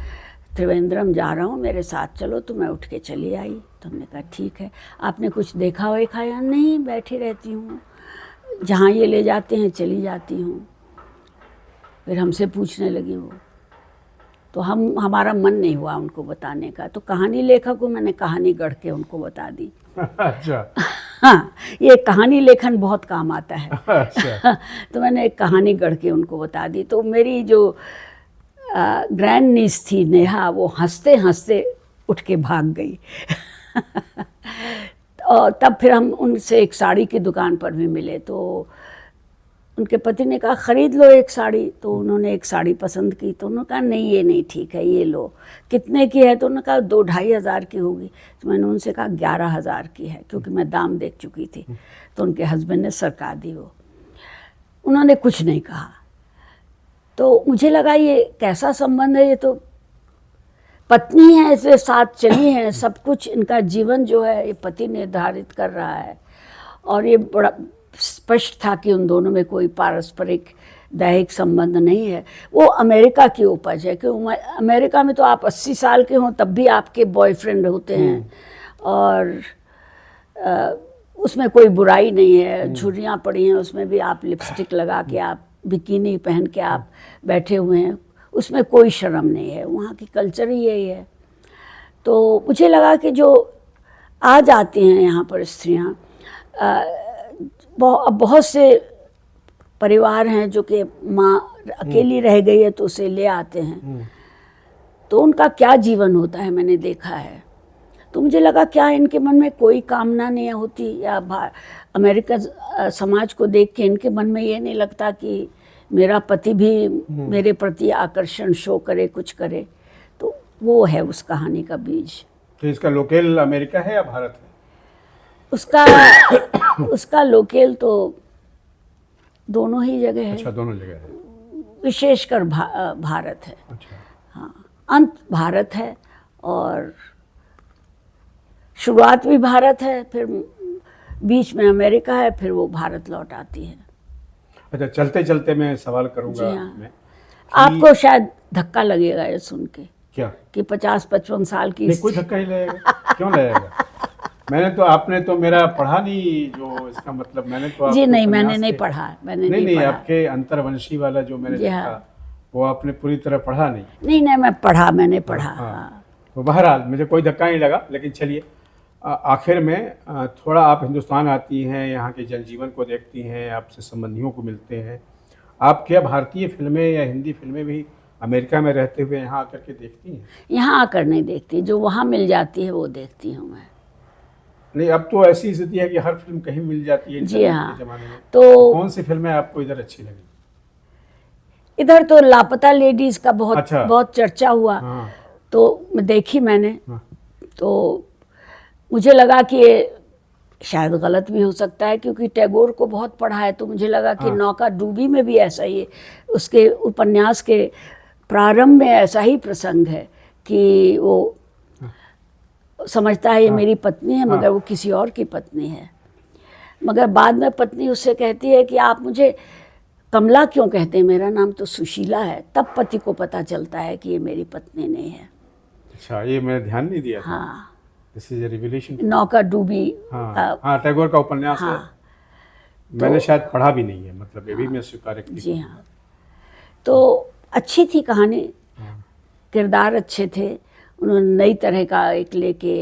त्रिवेंद्रम जा रहा हूँ, मेरे साथ चलो। तो मैं उठ के चली आई। तो हमने कहा ठीक है, आपने कुछ देखा हो खाया? नहीं, बैठी रहती हूँ, जहाँ ये ले जाते हैं चली जाती हूँ। फिर हमसे पूछने लगी वो, तो हमारा मन नहीं हुआ उनको बताने का। तो कहानी लेखक को मैंने कहानी गढ़ के उनको बता दी। अच्छा। हाँ, ये कहानी लेखन बहुत काम आता है। अच्छा। तो मैंने एक कहानी गढ़ के उनको बता दी। तो मेरी जो ग्रैंड नीस थी नेहा, वो हंसते हंसते उठ के भाग गई। और तब फिर हम उनसे एक साड़ी की दुकान पर भी मिले। तो उनके पति ने कहा खरीद लो एक साड़ी। तो उन्होंने एक साड़ी पसंद की। तो उन्होंने कहा नहीं, ये नहीं ठीक है, ये लो। कितने की है? तो उन्होंने कहा 2-2.5 हज़ार की होगी। तो मैंने उनसे कहा 11,000 की है, क्योंकि मैं दाम देख चुकी थी। तो उनके हस्बैंड ने सरका दी वो। उन्होंने कुछ नहीं कहा। तो मुझे लगा ये कैसा संबंध है, ये तो पत्नी है, इसलिए साथ चली हैं, सब कुछ इनका जीवन जो है ये पति निर्धारित कर रहा है। और ये बड़ा स्पष्ट था कि उन दोनों में कोई पारस्परिक दैहिक संबंध नहीं है। वो अमेरिका की उपज है कि अमेरिका में तो आप 80 साल के हों तब भी आपके बॉयफ्रेंड होते हैं। और उसमें कोई बुराई नहीं है, झुर्रियाँ पड़ी हैं, उसमें भी आप लिपस्टिक लगा के, आप बिकिनी पहन के आप बैठे हुए हैं, उसमें कोई शर्म नहीं है, वहाँ की कल्चर ही यही है। तो मुझे लगा कि जो आ जाती हैं यहाँ पर स्त्रियाँ, बहुत से परिवार हैं जो कि माँ अकेली रह गई है तो उसे ले आते हैं, तो उनका क्या जीवन होता है मैंने देखा है। तो मुझे लगा क्या इनके मन में कोई कामना नहीं होती, या अमेरिकन समाज को देख के इनके मन में ये नहीं लगता कि मेरा पति भी मेरे प्रति आकर्षण शो करे, कुछ करे। तो वो है उस कहानी का बीज। तो इसका लोकेल अमेरिका है या भारत है? उसका लोकेल तो दोनों ही जगह है। अच्छा, दोनों जगह है। विशेषकर भारत है। अच्छा। हाँ, अंत भारत है और शुरुआत भी भारत है, फिर बीच में अमेरिका है, फिर वो भारत लौट आती है। अच्छा, चलते चलते मैं सवाल करूंगा। जी हाँ। आपको शायद धक्का लगेगा ये सुन के, क्या कि 50-55 साल की नहीं, कोई धक्का नहीं लगेगा। क्यों लगेगा? आपने तो मेरा पढ़ा नहीं, जो इसका मतलब मैंने तो जी नहीं, मैंने नहीं पढ़ा, मैंने नहीं पढ़ा। आपके अंतर्वंशी वाला जो मैंने देखा वो आपने पूरी तरह पढ़ा नहीं। नहीं, मैंने पढ़ा। हाँ। तो बहरहाल मुझे कोई धक्का नहीं लगा। लेकिन चलिए, आखिर में थोड़ा आप हिंदुस्तान आती हैं, यहाँ के जनजीवन को देखती हैं, आपसे संबंधियों को मिलते हैं। आप क्या भारतीय फिल्में या हिंदी फिल्में भी अमेरिका में रहते हुए यहाँ आकर के देखती हैं? यहाँ आकर नहीं देखती, जो वहाँ मिल जाती है वो देखती हूँ मैं। नहीं, अब तो ऐसी स्थिति है कि हर फिल्म कहीं मिल जाती है। जी हाँ। के ज़माने में तो कौन सी फिल्में आपको इधर अच्छी लगी? इधर तो लापता लेडीज का बहुत अच्छा। बहुत चर्चा हुआ। हाँ। तो देखी मैंने। हाँ। तो मुझे लगा कि ये शायद गलत भी हो सकता है, क्योंकि टैगोर को बहुत पढ़ा है, तो मुझे लगा कि नौका डूबी में भी ऐसा ही, उसके उपन्यास के प्रारंभ में ऐसा ही प्रसंग है कि वो समझता है ये मेरी पत्नी है, मगर वो किसी और की पत्नी है। मगर बाद में पत्नी उससे कहती है कि आप मुझे कमला क्यों कहते हैं, मेरा नाम तो सुशीला है। तब पति को पता चलता है कि ये मेरी पत्नी नहीं है। अच्छा, ये मैंने ध्यान नहीं दिया था। हाँ, दिस इज अ रिविलेशन। नौका डूबी। हाँ, टैगोर का उपन्यास है। मैंने शायद पढ़ा भी नहीं है, मतलब ये भी मैं स्वीकार करती हूँ। जी हाँ। तो अच्छी थी कहानी, किरदार अच्छे थे। उन्होंने नई तरह का एक लेके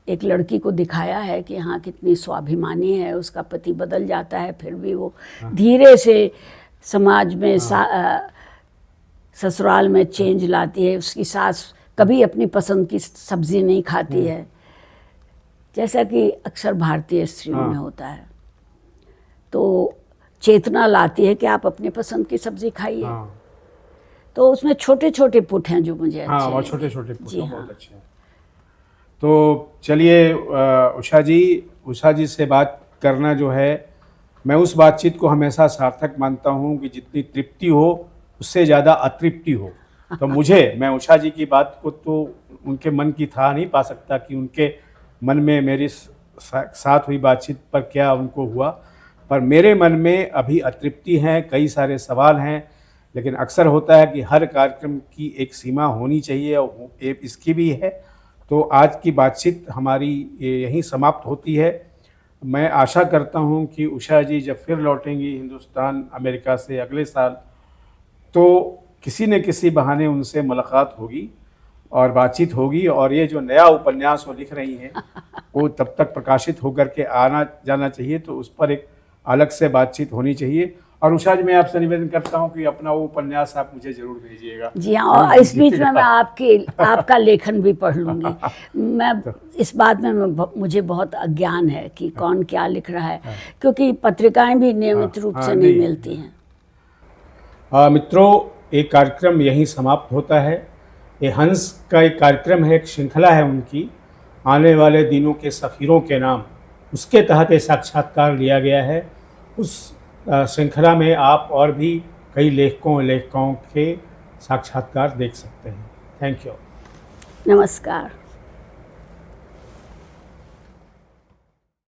एक लड़की को दिखाया है कि हाँ कितनी स्वाभिमानी है। उसका पति बदल जाता है, फिर भी वो धीरे से समाज में ससुराल में चेंज लाती है। उसकी सास कभी अपनी पसंद की सब्जी नहीं खाती है, जैसा कि अक्सर भारतीय स्त्रियों में होता है। तो चेतना लाती है कि आप अपनी पसंद की सब्जी खाइए। तो उसमें छोटे छोटे पुट हैं जो मुझे अच्छे वो छोटे छोटे पुट बहुत अच्छे हैं। तो चलिए, उषा जी से बात करना जो है, मैं उस बातचीत को हमेशा सार्थक मानता हूँ कि जितनी तृप्ति हो उससे ज़्यादा अतृप्ति हो। तो मैं उषा जी की बात को तो उनके मन की था नहीं पा सकता कि उनके मन में मेरी साथ हुई बातचीत पर क्या उनको हुआ, पर मेरे मन में अभी अतृप्ति है, कई सारे सवाल हैं। लेकिन अक्सर होता है कि हर कार्यक्रम की एक सीमा होनी चाहिए, और इसकी भी है। तो आज की बातचीत हमारी यहीं समाप्त होती है। मैं आशा करता हूं कि उषा जी जब फिर लौटेंगी हिंदुस्तान अमेरिका से अगले साल, तो किसी न किसी बहाने उनसे मुलाकात होगी और बातचीत होगी, और ये जो नया उपन्यास वो लिख रही हैं वो तब तक प्रकाशित होकर के आना जाना चाहिए। तो उस पर एक अलग से बातचीत होनी चाहिए। और उषा जी, मैं आपसे निवेदन करता हूं कि अपना वो उपन्यास आप मुझे जरूर भेजिएगा। जी हाँ, और इस बीच में मैं आपका लेखन भी पढ़ लूँगी। मैं इस बात में मुझे बहुत अज्ञान है कि कौन क्या लिख रहा है, क्योंकि पत्रिकाएं भी नियमित रूप से नहीं मिलती हैं। मित्रों, एक कार्यक्रम यहीं समाप्त होता है। ये हंस का एक कार्यक्रम है, एक श्रृंखला है उनकी, आने वाले दिनों के सफ़ीरों के नाम, उसके तहत ये साक्षात्कार लिया गया है। उस श्रृंखला में आप और भी कई लेखकों के साक्षात्कार देख सकते हैं। Thank you. नमस्कार।